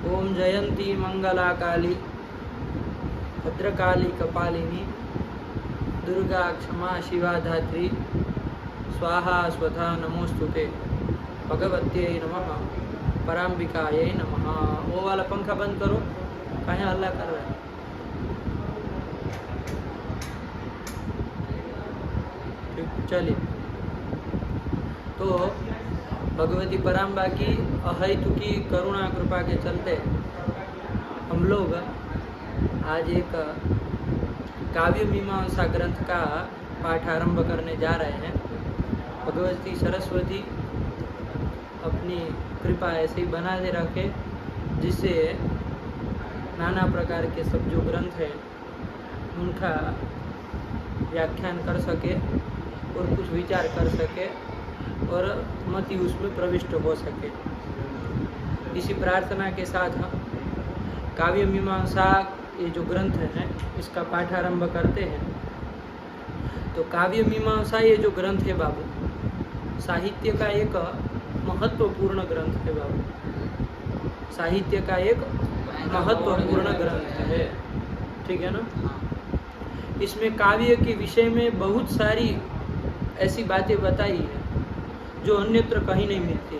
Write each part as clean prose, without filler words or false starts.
ओम जयंती मंगला काली भद्रकाली कपालिनी दुर्गा क्षमा शिवा धात्री स्वाहा स्वधा नमोस्तुते भगवत्यै नमः पराम्बिकायै नमः। वो वाला पंखा बंद करो, कहीं हल्ला कर रहा है। चलिए, तो भगवती पराम्बा की अहेतुकी करुणा कृपा के चलते हम लोग आज एक काव्य मीमांसा ग्रंथ का पाठ आरंभ करने जा रहे हैं। भगवती सरस्वती अपनी कृपा ऐसे ही बना दे रखे जिससे नाना प्रकार के सब जो ग्रंथ हैं उनका व्याख्यान कर सके और कुछ विचार कर सके और मति उसमें प्रविष्ट हो सके। इसी प्रार्थना के साथ हम काव्य मीमांसा ये जो ग्रंथ है इसका पाठ आरंभ करते हैं। तो काव्य मीमांसा ये जो ग्रंथ है बाबू, साहित्य का एक महत्वपूर्ण ग्रंथ है बाबू, साहित्य का एक महत्वपूर्ण ग्रंथ है, ठीक है ना। इसमें काव्य के विषय में बहुत सारी ऐसी बातें बताई है जो अन्यत्र कहीं नहीं मिलती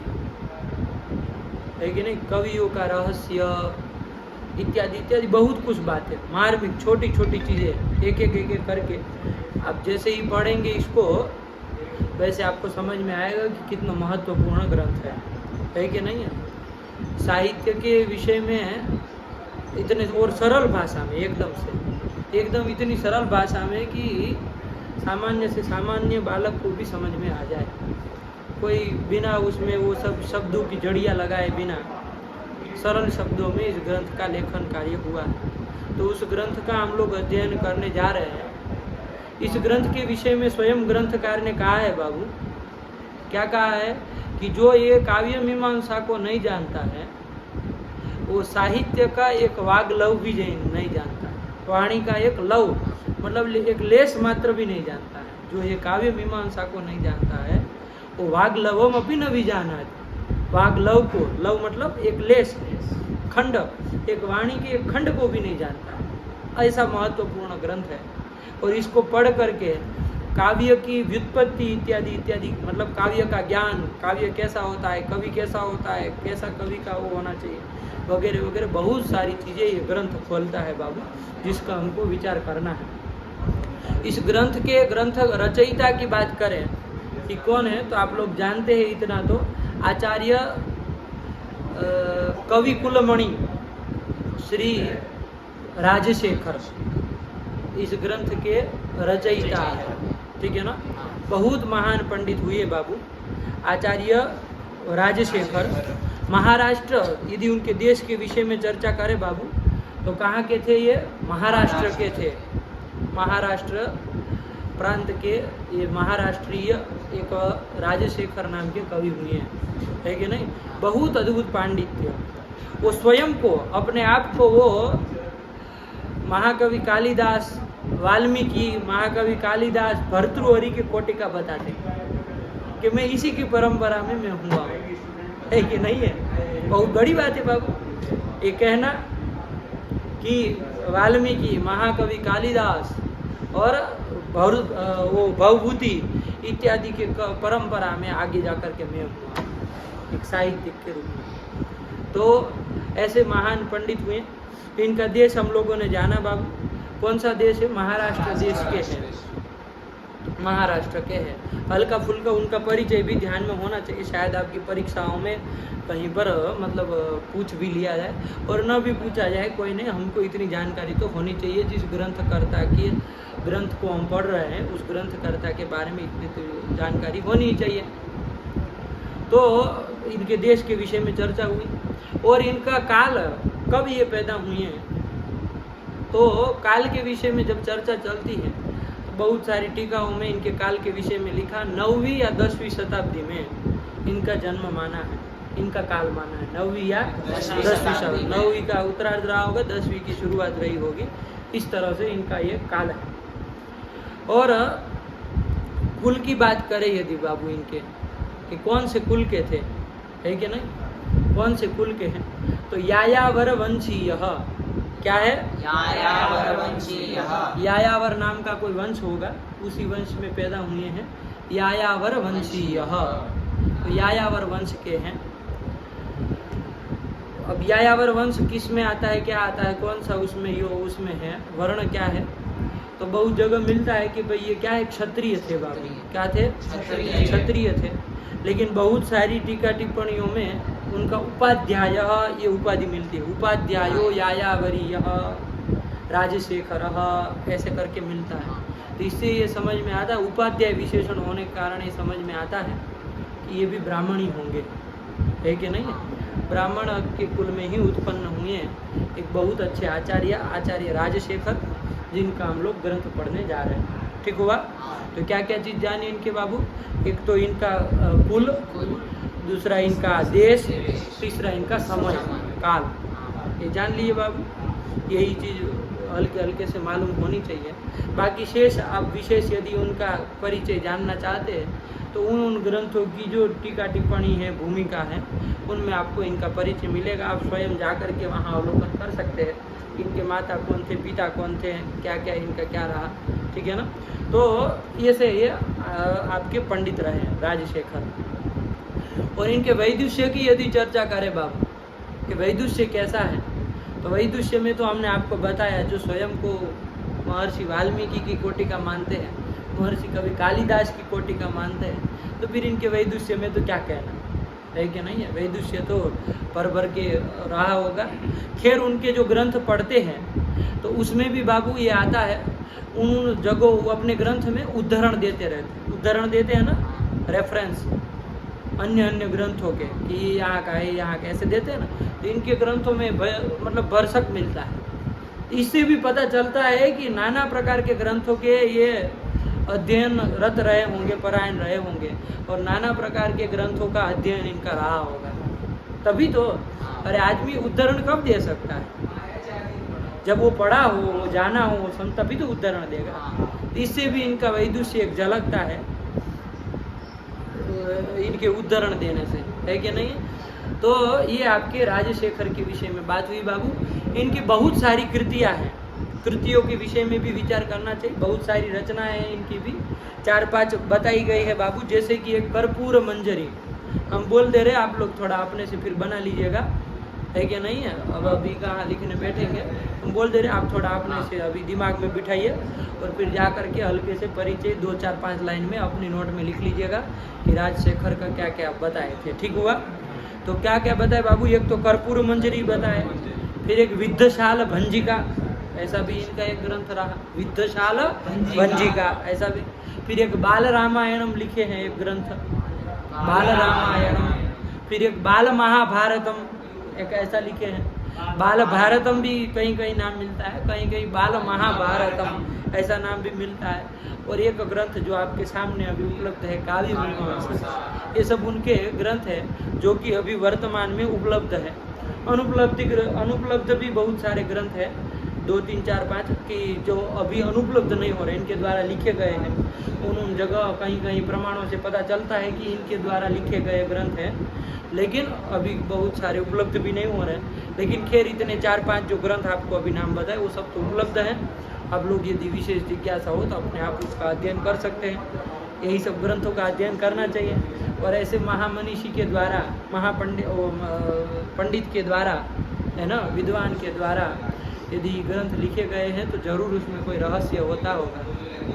है कि नहीं। कवियों का रहस्य इत्यादि इत्यादि बहुत कुछ बातें, मार्मिक छोटी छोटी चीज़ें एक एक करके आप जैसे ही पढ़ेंगे इसको वैसे आपको समझ में आएगा कि कितना महत्वपूर्ण ग्रंथ है कि नहीं है। साहित्य के विषय में इतने और सरल भाषा में एकदम इतनी सरल भाषा में कि सामान्य से सामान्य बालक को भी समझ में आ जाए। कोई बिना उसमें वो सब शब्दों की जड़ियाँ लगाए बिना सरल शब्दों में इस ग्रंथ का लेखन कार्य हुआ है। तो उस ग्रंथ का हम लोग अध्ययन करने जा रहे हैं। इस ग्रंथ के विषय में स्वयं ग्रंथकार ने कहा है बाबू, क्या कहा है कि जो ये काव्य मीमांसा को नहीं जानता है वो साहित्य का एक वाग्लव भी नहीं जानता है। वाणी का एक लव मतलब एक लेस मात्र भी नहीं जानता है। जो ये काव्य मीमांसा को नहीं जानता है वो वाग्लवम अपनी न भी जाना है। वाग्लव को, लव मतलब एक लेस खंड, एक वाणी के एक खंड को भी नहीं जानता है। ऐसा महत्वपूर्ण ग्रंथ है। और इसको पढ़ करके काव्य की व्युत्पत्ति इत्यादि इत्यादि मतलब काव्य का ज्ञान, काव्य कैसा होता है, कवि कैसा होता है, कैसा कवि का वो होना चाहिए वगैरह वगैरह बहुत सारी चीज़ें ये ग्रंथ खोलता है बाबू, जिसका हमको विचार करना है। इस ग्रंथ के ग्रंथ रचयिता की बात करें कि कौन है तो आप लोग जानते हैं इतना, तो आचार्य कवि कुलमणि श्री राजशेखर इस ग्रंथ के रचयिता है, ठीक है ना। बहुत महान पंडित हुए बाबू आचार्य राजशेखर। महाराष्ट्र, यदि उनके देश के विषय में चर्चा करें बाबू तो कहाँ के थे ये? महाराष्ट्र के थे। महाराष्ट्र प्रांत के ये महाराष्ट्रीय एक राजशेखर नाम के कवि हुए हैं, है कि नहीं। बहुत अद्भुत पांडित्य। वो स्वयं को, अपने आप को वो महाकवि कालिदास, वाल्मीकि, महाकवि कालिदास, भर्तृहरि के कोटि का बताते कि मैं इसी की परंपरा में मैं हुआ, है कि नहीं है। बहुत बड़ी बात है बाबू ये कहना कि वाल्मीकि, महाकवि कालिदास और वो भवभूति इत्यादि के परंपरा में आगे जाकर के मैं हुआ एक साहित्यिक के रूप में। तो ऐसे महान पंडित हुए। इनका देश हम लोगों ने जाना बाबू, कौन सा देश है? महाराष्ट्र देश के हैं, महाराष्ट्र के हैं। हल्का फुल्का उनका परिचय भी ध्यान में होना चाहिए, शायद आपकी परीक्षाओं में कहीं पर मतलब पूछ भी लिया जाए और न भी पूछा जाए कोई नहीं, हमको इतनी जानकारी तो होनी चाहिए। जिस ग्रंथकर्ता की ग्रंथ को हम पढ़ रहे हैं उस ग्रंथकर्ता के बारे में इतनी तो जानकारी होनी ही चाहिए। तो इनके देश के विषय में चर्चा हुई और इनका काल कब ये पैदा हुए हैं तो काल के विषय में जब चर्चा चलती है तो बहुत सारी टीकाओं में इनके काल के विषय में लिखा 9वीं या 10वीं शताब्दी में इनका जन्म माना है, इनका काल माना है। 9वीं या 10वीं शताब्दी, 9वीं का उत्तरार्ध रहा होगा, 10वीं की शुरुआत रही होगी, इस तरह से इनका ये काल है। और कुल की बात करें यदि बाबू इनके कि कौन से कुल के थे, है कि नहीं, कौन से कुल के हैं, तो यायावर वंशीय, क्या है? यायावर वंशीय। यायावर नाम का कोई वंश होगा, उसी वंश में पैदा हुए हैं यायावर वंशीय। तो यायावर वंश के हैं। अब यायावर वंश किस में आता है, क्या आता है, कौन सा उसमें यो उसमें है, वर्ण क्या है? तो बहुत जगह मिलता है कि भाई ये क्या है, क्षत्रिय थे बाबू। क्या थे? क्षत्रिय थे। लेकिन बहुत सारी टीका टिप्पणियों में उनका उपाध्याय ये उपाधि मिलती है, उपाध्यायो यायावरीय राजशेखर ऐसे करके मिलता है। तो इससे ये समझ में आता है, उपाध्याय विशेषण होने के कारण ये समझ में आता है कि ये भी ब्राह्मण ही होंगे, है कि नहीं? ब्राह्मण के कुल में ही उत्पन्न हुए एक बहुत अच्छे आचार्य राजशेखर, जिनका हम लोग ग्रंथ पढ़ने जा रहे हैं। ठीक हुआ? तो क्या क्या चीज़ जानी इनके बाबू? एक तो इनका कुल, दूसरा इनका देश, तीसरा इनका समय काल, ये जान लिए बाबू। यही चीज़ हल्के हल्के से मालूम होनी चाहिए। बाकी शेष आप विशेष यदि उनका परिचय जानना चाहते हैं तो उन ग्रंथों की जो टीका टिप्पणी है, भूमिका है, उनमें आपको इनका परिचय मिलेगा। आप स्वयं जा कर के वहाँ अवलोकन कर सकते हैं, इनके माता कौन थे, पिता कौन थे, क्या क्या इनका क्या रहा, ठीक है ना? तो ये से ये आपके पंडित रहे राजशेखर। और इनके वैदुष्य की यदि चर्चा करें बाबू कि वैदुष्य कैसा है, तो वैदुष्य में तो हमने आपको बताया, जो स्वयं को महर्षि वाल्मीकि की कोटि का मानते हैं, महर्षि कवि कालिदास की कोटि का मानते हैं, तो फिर इनके वैदुष्य में तो क्या कहना है कि नहीं है? वैदुष्य तो भर भर के रहा होगा। खैर उनके जो ग्रंथ पढ़ते हैं तो उसमें भी बाबू ये आता है, उन जगहों वो अपने ग्रंथ में उद्धरण देते रहते, उद्धरण देते हैं ना, रेफरेंस अन्य ग्रंथों के कि यहाँ का है, यहाँ का ऐसे देते हैं ना। तो इनके ग्रंथों में मतलब भरसक मिलता है। इससे भी पता चलता है कि नाना प्रकार के ग्रंथों के ये अध्ययन रत रहे होंगे, परायण रहे होंगे, और नाना प्रकार के ग्रंथों का अध्ययन इनका रहा होगा। तभी तो अरे आदमी उद्धरण कब दे सकता है? जब वो पढ़ा हो, वो जाना हो, तभी तो उद्धरण देगा। इससे भी इनका वैदुष्य एक झलकता है इनके उद्धरण देने से, है कि नहीं? तो ये आपके राजशेखर के विषय में बात हुई बाबू। इनकी बहुत सारी कृतियाँ हैं, कृतियों के विषय में भी विचार करना चाहिए। बहुत सारी रचनाएं हैं इनकी भी, 4-5 बताई गई है बाबू। जैसे कि एक कर्पूर मंजरी, हम बोल दे रहे, आप लोग थोड़ा अपने से फिर बना लीजिएगा, है कि नहीं है? अब अभी कहाँ लिखने बैठेंगे, हम बोल दे रहे, आप थोड़ा अपने से अभी दिमाग में बिठाइए और फिर जा करके हल्के से परिचय 2-4-5 लाइन में अपनी नोट में लिख लीजिएगा कि राजशेखर का क्या क्या बताए थे। ठीक हुआ? तो क्या क्या बताए बाबू? एक तो कर्पूर मंजरी बताए, फिर एक विद्धशाल भंजिका, ऐसा भी इनका एक ग्रंथ रहा, विद्धशाल भंजिका ऐसा भी। फिर एक बाल रामायणम लिखे हैं, एक ग्रंथ बाल रामायणम। फिर एक बाल महाभारतम एक ऐसा लिखे हैं। बाल भारतम भी कहीं कहीं नाम मिलता है, कहीं कहीं बाल महाभारतम ऐसा नाम भी मिलता है। और एक ग्रंथ जो आपके सामने अभी उपलब्ध है, काव्य मीमांसा, ये सब उनके ग्रंथ हैं जो कि अभी वर्तमान में उपलब्ध है। अनुपलब्ध भी बहुत सारे ग्रंथ हैं, 2-3-4-5 की जो अभी अनुपलब्ध नहीं हो रहे, इनके द्वारा लिखे गए हैं। उन जगह कहीं कहीं प्रमाणों से पता चलता है कि इनके द्वारा लिखे गए ग्रंथ हैं, लेकिन अभी बहुत सारे उपलब्ध भी नहीं हो रहे हैं। लेकिन खैर इतने 4-5 जो ग्रंथ आपको अभी नाम बताए वो सब तो उपलब्ध हैं। आप लोग यदि विशेष जिज्ञासा हो तो अपने आप उसका अध्ययन कर सकते हैं। यही सब ग्रंथों का अध्ययन करना चाहिए। और ऐसे महामनीषी के द्वारा, पंडित के द्वारा, है ना, विद्वान के द्वारा यदि ग्रंथ लिखे गए हैं तो जरूर उसमें कोई रहस्य होता होगा,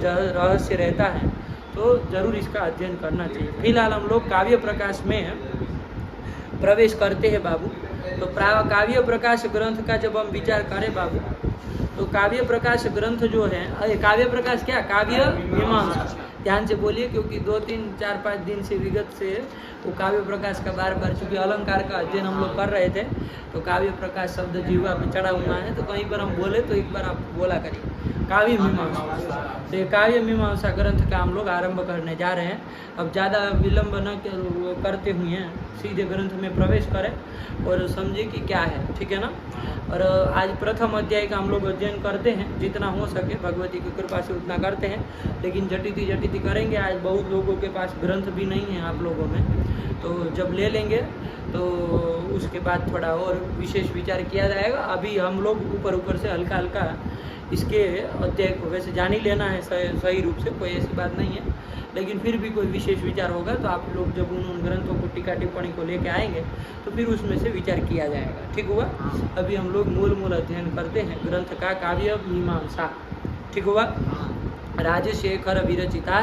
रहस्य रहता है, तो जरूर इसका अध्ययन करना चाहिए। फिलहाल हम लोग काव्य प्रकाश में प्रवेश करते हैं बाबू। तो काव्य प्रकाश ग्रंथ का जब हम विचार करें बाबू, तो काव्य प्रकाश ग्रंथ जो है, काव्य प्रकाश क्या, काव्य मीमांसा, ध्यान से बोलिए, क्योंकि 2-3-4-5 दिन से विगत से वो काव्य प्रकाश का बार बार, चूँकि अलंकार का अध्ययन हम लोग कर रहे थे, तो काव्य प्रकाश शब्द जीवा पे चढ़ा हुआ है, तो कहीं पर हम बोले तो एक बार आप बोला करिए काव्य मीमांसा। तो काव्य मीमांसा ग्रंथ का हम लोग आरंभ करने जा रहे हैं। अब ज़्यादा विलंब न करते हुए सीधे ग्रंथ में प्रवेश करें और समझे कि क्या है, ठीक है ना। और आज प्रथम अध्याय का हम लोग अध्ययन करते हैं, जितना हो सके भगवती की कृपा से उतना करते हैं, लेकिन जटिति करेंगे। आज बहुत लोगों के पास ग्रंथ भी नहीं है आप लोगों में, तो जब ले लेंगे तो उसके बाद थोड़ा और विशेष विचार किया जाएगा। अभी हम लोग ऊपर ऊपर से हल्का हल्का इसके अध्याय को वैसे जान ही लेना है सही रूप से, कोई ऐसी बात नहीं है, लेकिन फिर भी कोई विशेष विचार होगा तो आप लोग जब उन ग्रंथों को टीका टिप्पणी को लेके आएंगे तो फिर उसमें से विचार किया जाएगा। ठीक हुआ। अभी हम लोग मूल अध्ययन करते हैं ग्रंथ का काव्य मीमांसा। ठीक हुआ। राजशेखर विरचिता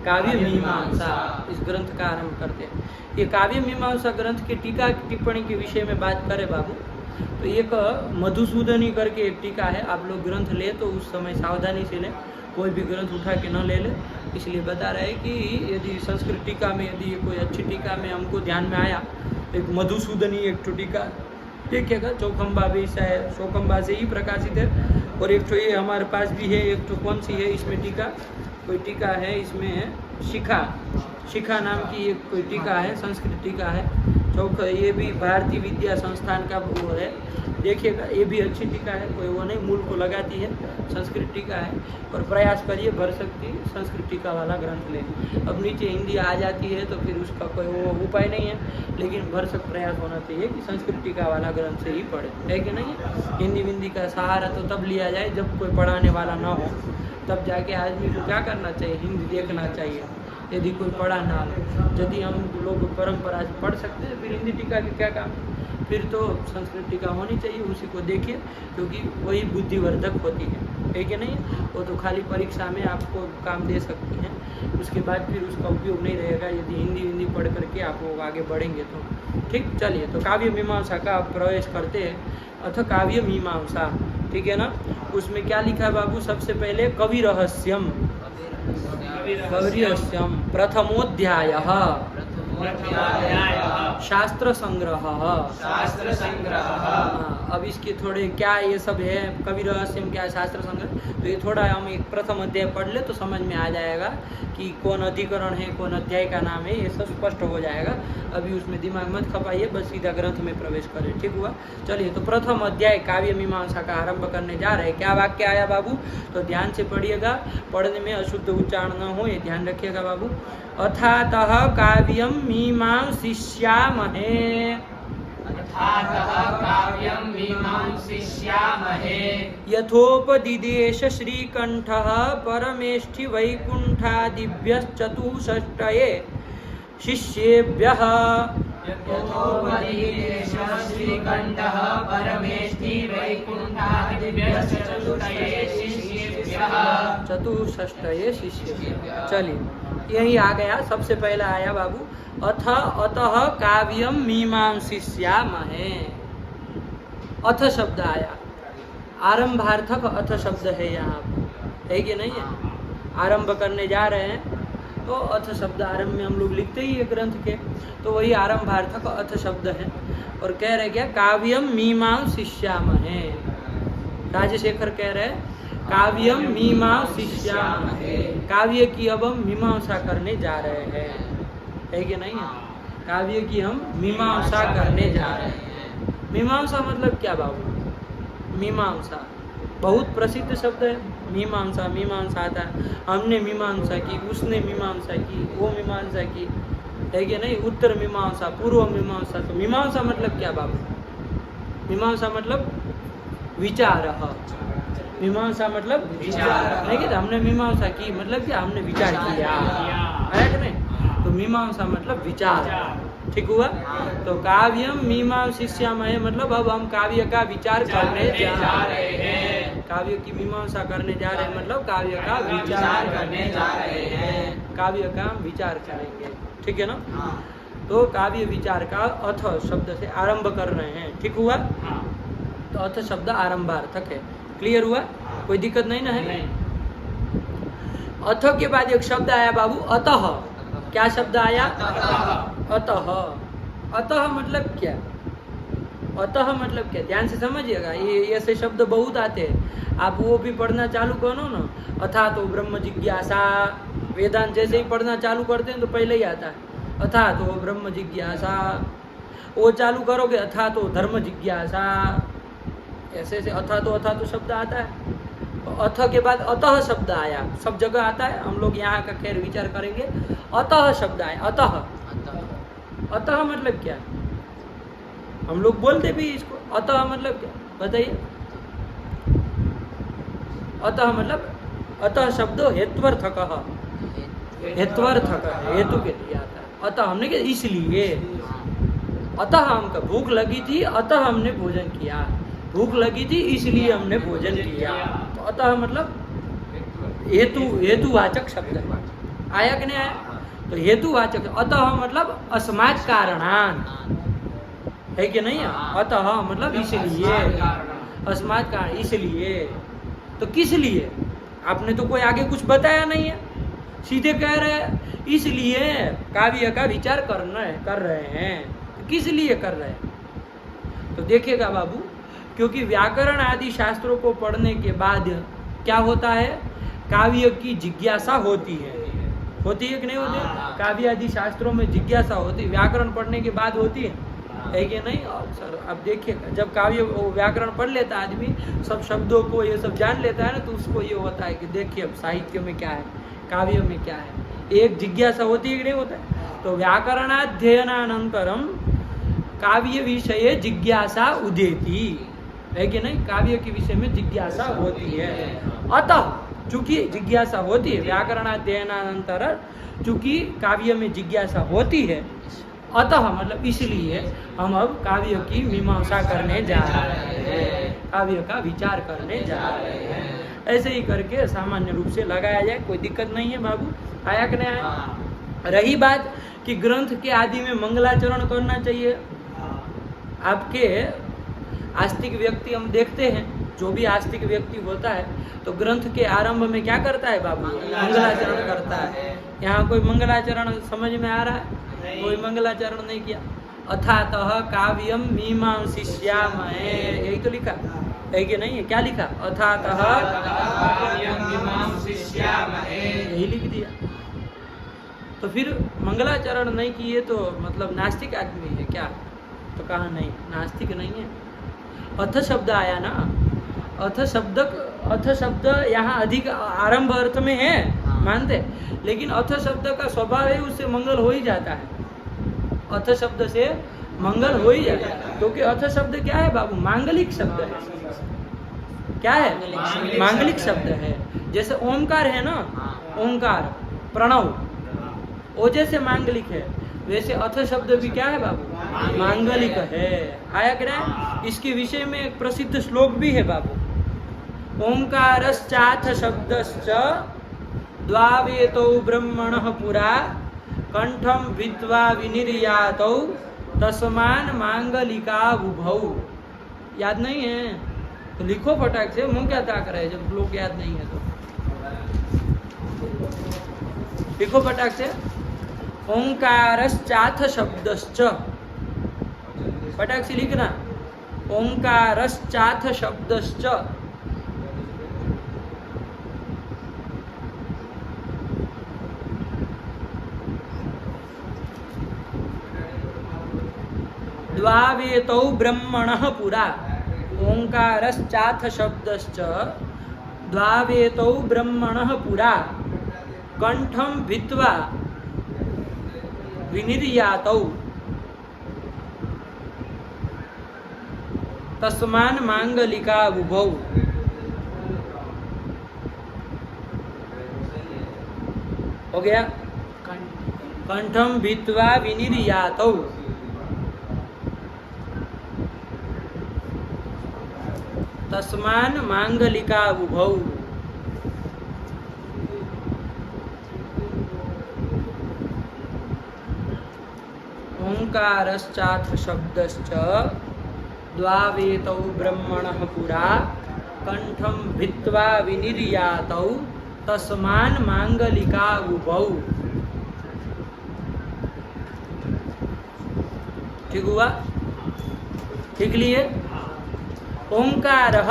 काव्य मीमांसा, इस ग्रंथ का आरंभ करते हैं। ये काव्य मीमांसा ग्रंथ की टीका टिप्पणी के विषय में बात करें बाबू, तो एक मधुसूदनी करके एक टीका है। आप लोग ग्रंथ ले तो उस समय सावधानी से लें, कोई भी ग्रंथ उठा के न ले ले, इसलिए बता रहे हैं कि यदि संस्कृत टीका में यदि कोई अच्छी टीका में हमको ध्यान में आया, एक मधुसूदनी एक तो टीका देखिएगा, चौखम्बा भी शायद शोकम्बा से ही प्रकाशित है, और एक तो ये हमारे पास भी है, एक तो कौन सी है इसमें टीका, कोई टीका है इसमें शिखा नाम की एक कोई टीका है, संस्कृत टीका है ये भी भारतीय विद्या संस्थान का वो है, देखिएगा ये भी अच्छी टीका है, कोई वो नहीं, मूल को लगाती है, संस्कृत टीका है। और प्रयास करिए भर सकती संस्कृत टीका वाला ग्रंथ लें। अब नीचे हिंदी आ जाती है तो फिर उसका कोई वो उपाय नहीं है, लेकिन भरसक प्रयास होना चाहिए कि संस्कृत टीका वाला ग्रंथ से ही पढ़े, है कि नहीं। हिंदी विंदी का सहारा तो तब लिया जाए जब कोई पढ़ाने वाला ना हो, तब जाके आदमी को क्या करना चाहिए, हिंदी देखना चाहिए। यदि कोई पढ़ा ना हो, यदि हम लोग परंपरा से पढ़ सकते हैं फिर हिंदी टीका के क्या काम, फिर तो संस्कृत टीका होनी चाहिए, उसी को देखिए, क्योंकि वही बुद्धिवर्धक होती है कि नहीं। वो तो खाली परीक्षा में आपको काम दे सकती है, उसके बाद फिर उसका उपयोग नहीं रहेगा यदि हिंदी पढ़ करके आप लोग आगे बढ़ेंगे तो। ठीक, चलिए तो काव्य मीमांसा का आप प्रवेश करते हैं, अथ काव्य मीमांसा, ठीक है ना। उसमें क्या लिखा है बाबू, सबसे पहले कवि रहस्यम प्रथमोध्यायः शास्त्र संग्रह। अब इसके थोड़े क्या ये सब है, कवि रहस्य क्या है, शास्त्र संग्रह, तो ये थोड़ा हम एक प्रथम अध्याय पढ़ ले तो समझ में आ जाएगा कि कौन अधिकरण है, कौन अध्याय का नाम है, ये सब स्पष्ट हो जाएगा। अभी उसमें दिमाग मत खपाइए, बस सीधा ग्रंथ में प्रवेश करें। ठीक हुआ। चलिए तो प्रथम अध्याय काव्य मीमांसा का आरंभ करने जा रहे हैं। क्या वाक्य आया बाबू, तो ध्यान से पढ़िएगा, पढ़ने में अशुद्ध उच्चारण न हो, ये ध्यान रखिएगा बाबू। अथातः काव्यम मीमांसिष्यामहे, यथोपदिदेश श्रीकंठः परमेष्ठि वैकुंठादिभ्यश्चतुष्षष्टये शिष्येभ्यः। चतुष्षष्टये शिष्येभ्यः। चलिए यही आ गया, सबसे पहला आया बाबू अतः काव्यम मीमांसिष्यामहे। अथ शब्द आया, आरंभार्थक अथ शब्द है यहाँ, है कि नहीं है। आरंभ करने जा रहे हैं तो अथ शब्द आरंभ में हम लोग लिखते ही है ग्रंथ के, तो वही आरंभार्थक अथ शब्द है। और कह रहे क्या, काव्यम मीमांसिष्यामहे। राजशेखर कह रहे काव्यम मीमांसिष्यामहे, काव्य की अब हम मीमांसा करने जा रहे हैं, है कि नहीं है। काव्य की हम मीमांसा करने जा रहे हैं। मीमांसा मतलब क्या बाबू, मीमांसा बहुत प्रसिद्ध शब्द है। मीमांसा आता है, हमने मीमांसा की, उसने मीमांसा की, वो मीमांसा की, है कि नहीं। उत्तर मीमांसा, पूर्व मीमांसा। तो मीमांसा मतलब क्या बाबू, मीमांसा मतलब विचार। मीमांसा मतलब विचार, नहीं कि हमने मीमांसा की मतलब क्या, हमने विचार किया, है कि नहीं। तो मीमांसा मतलब विचार। ठीक हुआ। तो काव्यम मीमांसिष्यामहे मतलब अब हम काव्य का विचार करने जा रहे हैं। काव्य की मीमांसा करने जा रहे हैं मतलब काव्य का विचार करने जा रहे हैं, काव्य का विचार करेंगे, ठीक है ना। तो काव्य विचार का अथ शब्द से आरंभ कर रहे हैं। ठीक हुआ। तो अथ शब्द आरंभार्थक है। क्लियर हुआ, कोई दिक्कत नहीं ना है। अथ के बाद एक शब्द आया बाबू अतः। क्या शब्द आया, अतः। अतः मतलब क्या, अतः मतलब क्या, ध्यान से समझिएगा। ये ऐसे शब्द बहुत आते हैं, आप वो भी पढ़ना चालू करो ना। अथा तो ब्रह्म जिज्ञासा, वेदांत जैसे ही पढ़ना चालू करते हैं तो पहले ही आता है अथा तो ब्रह्म जिज्ञासा। वो चालू करोगे अथा तो धर्म जिज्ञासा, ऐसे ऐसे अथा तो शब्द आता है। अथ के बाद अतः शब्द आया, सब जगह आता है, हम लोग यहाँ का खैर विचार करेंगे। अतः शब्द आया, अतः। अतः मतलब क्या, हम लोग बोलते भी इसको। अतः मतलब क्या बताइए? अतः मतलब, अतः शब्द हेत्वर्थक, हेत्वर्थक है, हेतु के लिए आता है। अतः हमने क्या, इसलिए। अतः हमको भूख लगी थी, अतः हमने भोजन किया। भूख लगी थी इसलिए हमने भोजन किया। तो अतः मतलब हेतु, हेतुवाचक शब्द है। आया कि नहीं आया? तो हेतुवाचक, अतः मतलब अस्मात् कारणान, है कि नहीं? अतः मतलब इसलिए, अस्मात् कारण, इसलिए। तो किस लिए? आपने तो कोई आगे कुछ बताया नहीं है, सीधे कह रहे हैं इसलिए काव्य का विचार कर रहे हैं। तो किस लिए कर रहे हैं? तो देखिएगा बाबू, क्योंकि व्याकरण आदि शास्त्रों को पढ़ने के बाद क्या होता है, काव्य की जिज्ञासा होती है। होती है कि नहीं होती है? काव्य आदि शास्त्रों में जिज्ञासा होती है, व्याकरण पढ़ने के बाद होती है कि नहीं? सर अब देखिएगा, जब काव्य व्याकरण पढ़ लेता है आदमी, सब शब्दों को ये सब जान लेता है ना, तो उसको ये होता है कि देखिए अब साहित्य में क्या है, काव्य में क्या है, एक जिज्ञासा होती है कि नहीं होता है? तो व्याकरणाध्ययनानंतरम काव्य विषये जिज्ञासा उदेति, है कि नहीं? काव्य के विषय में जिज्ञासा होती है। अतः चूंकि जिज्ञासा होती है, व्याकरणाध्ययनानंतर चूंकि काव्य में जिज्ञासा होती है, अतः मतलब इसलिए हम अब काव्य की मीमांसा करने जा रहे हैं, काव्य का विचार करने जा रहे हैं। ऐसे ही करके सामान्य रूप से लगाया जाए, कोई दिक्कत नहीं है बाबू। आया कि नहीं आया? रही बात कि ग्रंथ के आदि में मंगलाचरण करना चाहिए। आपके आस्तिक व्यक्ति हम देखते हैं, जो भी आस्तिक व्यक्ति होता है तो ग्रंथ के आरंभ में क्या करता है बाबू? मंगलाचरण करता है। यहाँ कोई मंगलाचरण समझ में आ रहा है? कोई मंगलाचरण नहीं किया। अथातः काव्यम मीमांसिष्यामहे, यही तो लिखा है कि नहीं है? क्या लिखा? अथातः काव्यम मीमांसिष्यामहे, यही लिख दिया। तो फिर मंगलाचरण नहीं किए तो मतलब नास्तिक आदमी है क्या? तो कहा नहीं, नास्तिक नहीं है। अथ शब्द आया ना, अथ शब्द यहाँ अधिक आरंभ अर्थ में है, मानते, लेकिन अथ शब्द का स्वभाव है उससे मंगल हो ही जाता है। अथ शब्द से मंगल हो ही जाता है, क्योंकि अथ शब्द क्या है बाबू? मांगलिक शब्द है। क्या है? मांगलिक शब्द है। जैसे ओंकार है ना, ओंकार प्रणव, वो जैसे मांगलिक है, वैसे अथ शब्द भी क्या है बाबू? मांगलिक है। आया कि नहीं? इसके विषय में एक प्रसिद्ध श्लोक भी है बाबू। ओंकारश्चाथ शब्दश्च द्वावेतौ ब्रह्मणः पुरा कंठम विद्वा विनिर्यातौ तस्मान मांगलिका उभौ। याद नहीं है तो लिखो फटाक से, मुंह क्या ताक रहे जब लोग याद नहीं है तो लिखो फटाक से। ओंकारश्चाथ शब्दश्च, फटाक से लिखना, ओंकारश्चाथ शब्दश्च द्वावेतौ ब्रह्मणः पुरा। ओंकारश्चाथ शब्दश्च द्वावेतौ ब्रह्मणः पुरा कंठम भित्वा विनिर्यातौ तस्मान मांगलिका उभौ। हो गया? कंठम भित्वा विनिर्यातौ तस्मान मांगलिका उभौ। ओंकारश्चाथ शब्दश्च द्वावेतौ ब्रह्मणः पुरा कंठम भित्वा विनिर्यातौ तस्मान मांगलिका उभौ। ठीक हुआ? ठीक लिए? ओंकारः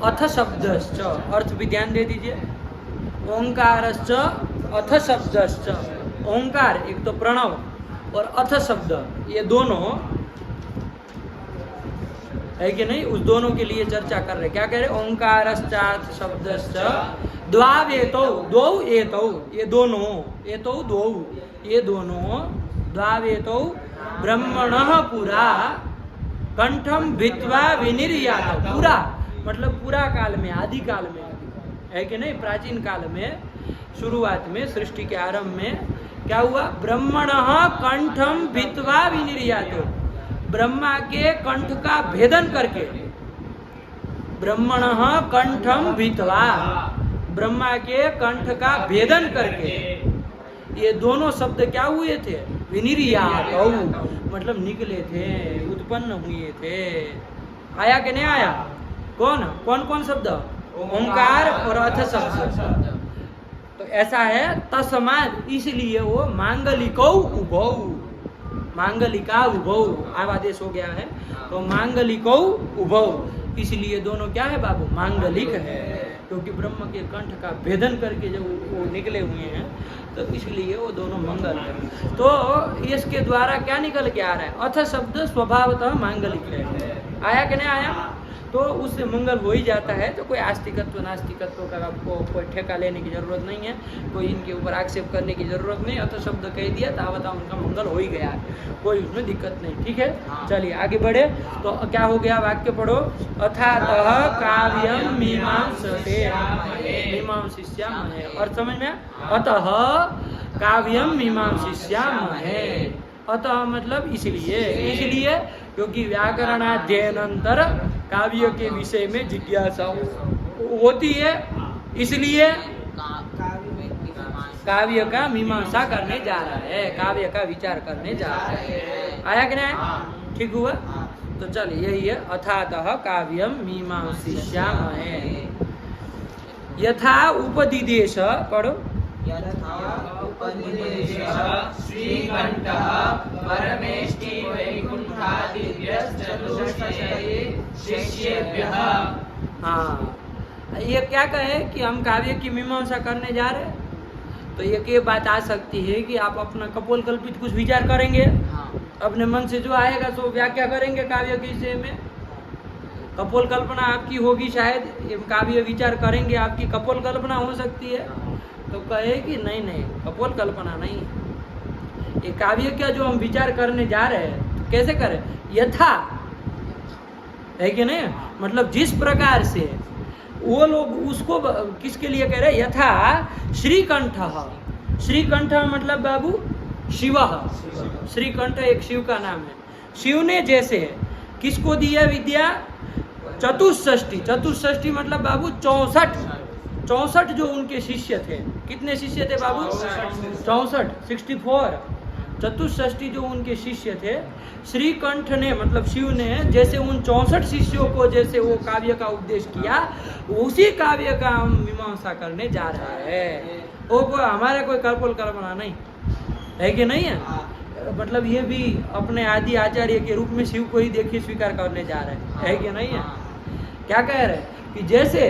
अथ शब्दश्च, अर्थ भी ध्यान दे दीजिए। ओंकारश्च अथ शब्दश्च, ओंकार एक तो प्रणव और अथ शब्द, ये दोनों है कि नहीं? उस दोनों के लिए चर्चा कर रहे। क्या कह रहे? ओंकारश्चाथ शब्दश्च द्वावेतौ, द्वौ एतौ, ये दोनों, एतौ द्वौ, ये दोनों, द्वावेतौ ब्रह्मणः पुरा कंठम भित्वा विनिर्यात, पूरा मतलब पूरा काल में, आदि काल में है कि नहीं, प्राचीन काल में, शुरुआत में, सृष्टि के आरंभ में क्या हुआ, ब्रह्मणः कंठम भित्वा विनिर्यातो, ब्रह्मा के कंठ का भेदन करके, ब्रह्मणः कंठम भित्वा, ब्रह्मा के कंठ का भेदन करके, ये दोनों शब्द क्या हुए थे, विनिर्यात, मतलब निकले थे, उत्पन्न हुए थे। आया कि नहीं आया, कौन कौन कौन शब्द, ओंकार और अथ शब्द। तो ऐसा है तस्मात्, इसलिए वो मांगलिकौ उभौ, मांगलिका उभौ, आवादेश हो गया है, तो मांगलिकौ उभौ, इसलिए दोनों क्या है बाबू, मांगलिक है, क्योंकि ब्रह्म के कंठ का भेदन करके जब वो निकले हुए हैं, तो इसलिए वो दोनों मंगल है। तो इसके द्वारा क्या निकल के आ रहा है, अथ शब्द स्वभावतः मांगलिक है। आया कि नहीं आया, तो उससे मंगल हो ही जाता है। तो कोई आस्तिकत्व नास्तिकत्व का आपको कोई ठेका लेने की जरूरत नहीं है, कोई इनके ऊपर आक्षेप करने की जरूरत नहीं। अथ शब्द कह दिया तावता उनका मंगल हो ही गया, कोई उसमें दिक्कत नहीं। ठीक है, चलिए आगे बढ़े। तो क्या हो गया, वाक्य पढ़ो, अथातः काव्यम मीमांसते, मीमांसिष्यामहे, और समझ में, अतः काव्यम मीमांसिष्यामहे, अतः मतलब इसलिए, इसलिए क्योंकि व्याकरणाध्ययनांतर काव्य के विषय में जिज्ञासा होती है, इसलिए काव्य का मीमांसा करने जा रहा है, काव्य का विचार करने जा रहा है। आया कि नहीं, ठीक हुआ। तो चलिए यही है, अथातः काव्यम मीमांसिष्यामहे, यथा उपदिदेश, पढ़ो, हाँ, ये क्या कहे कि हम काव्य की मीमांसा करने जा रहे हैं, तो ये बात आ सकती है कि आप अपना कपोल कल्पित कुछ विचार करेंगे, अपने मन से जो आएगा तो व्याख्या करेंगे काव्य के विषय में। कपोल कल्पना आपकी होगी, शायद काव्य विचार करेंगे, आपकी कपोल कल्पना हो सकती है। तो कहे कि नहीं नहीं, कपोल कल्पना नहीं, ये काव्य का जो हम विचार करने जा रहे हैं, तो कैसे करें, यथा, है कि नहीं, मतलब जिस प्रकार से वो लोग उसको किसके लिए कह रहे हैं, यथा श्रीकंठ, श्रीकंठ मतलब बाबू शिव, श्रीकंठ एक शिव का नाम है। शिव ने जैसे किसको दिया विद्या, चतुष्षष्टि, चतुष्षष्टि मतलब बाबू 64 जो उनके शिष्य थे, कितने शिष्य थे बाबू, 64, 64, चतुष्षष्टि जो उनके शिष्य थे, श्रीकंठ ने मतलब शिव ने जैसे उन 64 शिष्यों को जैसे वो काव्य का उपदेश किया, उसी काव्य का हम मीमांसा करने जा रहे हैं। वो कोई हमारा कोई कल्पना कल्पना नहीं है, कि नहीं है, मतलब ये भी अपने आदि आचार्य के रूप में शिव को ही देखिए स्वीकार करने जा रहे हैं, कि नहीं है। क्या कह रहे हैं कि जैसे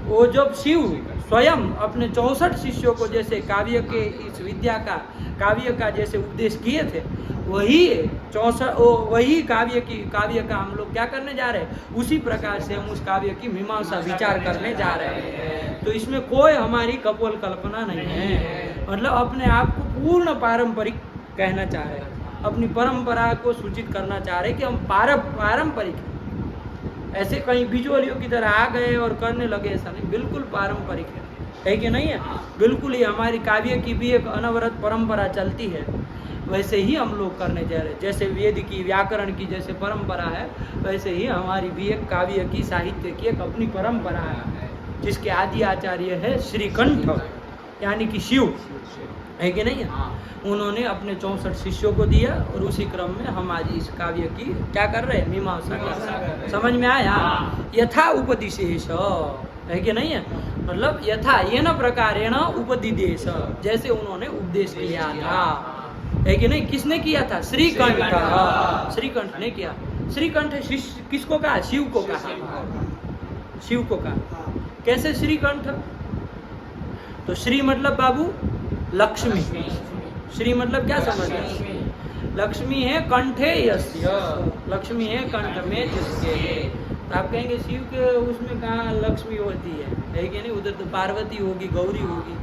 वो जब शिव स्वयं अपने 64 शिष्यों को जैसे काव्य के इस विद्या का, काव्य का जैसे उपदेश किए थे, वही काव्य का हम लोग क्या करने जा रहे हैं, उसी प्रकार से हम उस काव्य की मीमांसा विचार करने जा रहे हैं। तो इसमें कोई हमारी कपोल कल्पना नहीं है, मतलब अपने आप को पूर्ण पारंपरिक कहना चाह रहे हैं, अपनी परंपरा को सूचित करना चाह रहे हैं कि हम पारंपरिक हैं। ऐसे कहीं बिजोलियों की तरह आ गए और करने लगे, ऐसा नहीं, बिल्कुल पारंपरिक है कि नहीं है, बिल्कुल ही हमारी काव्य की भी एक अनवरत परंपरा चलती है, वैसे ही हम लोग करने जा रहे हैं। जैसे वेद की व्याकरण की जैसे परंपरा है, वैसे ही हमारी भी एक काव्य की, साहित्य की एक अपनी परंपरा है, जिसके आदि आचार्य है श्रीकंठ, यानी कि शिव, है कि नहीं है। उन्होंने अपने 64 शिष्यों को दिया और उसी क्रम में हम आज इस काव्य की क्या कर रहे हैं, मीमांसा कर रहे हैं। समझ में आया, यथा उपदिशेष, है कि नहीं है, मतलब यथा येन प्रकारेण उपदिदेश, जैसे उन्होंने उपदेश किया था, है कि नहीं। किसने किया था, श्रीकंठ, श्रीकंठ ने किया। श्रीकंठ किसको कहा, शिव को कहा, शिव को कहा। कैसे श्रीकंठ, तो श्री मतलब बाबू लक्ष्मी, श्री मतलब क्या समझ रहे, लक्ष्मी है कंठे यस्य, लक्ष्मी है कंठ में जिसके। तो आप कहेंगे शिव के उसमें कहाँ लक्ष्मी होती है कि नहीं, उधर तो पार्वती होगी, गौरी होगी,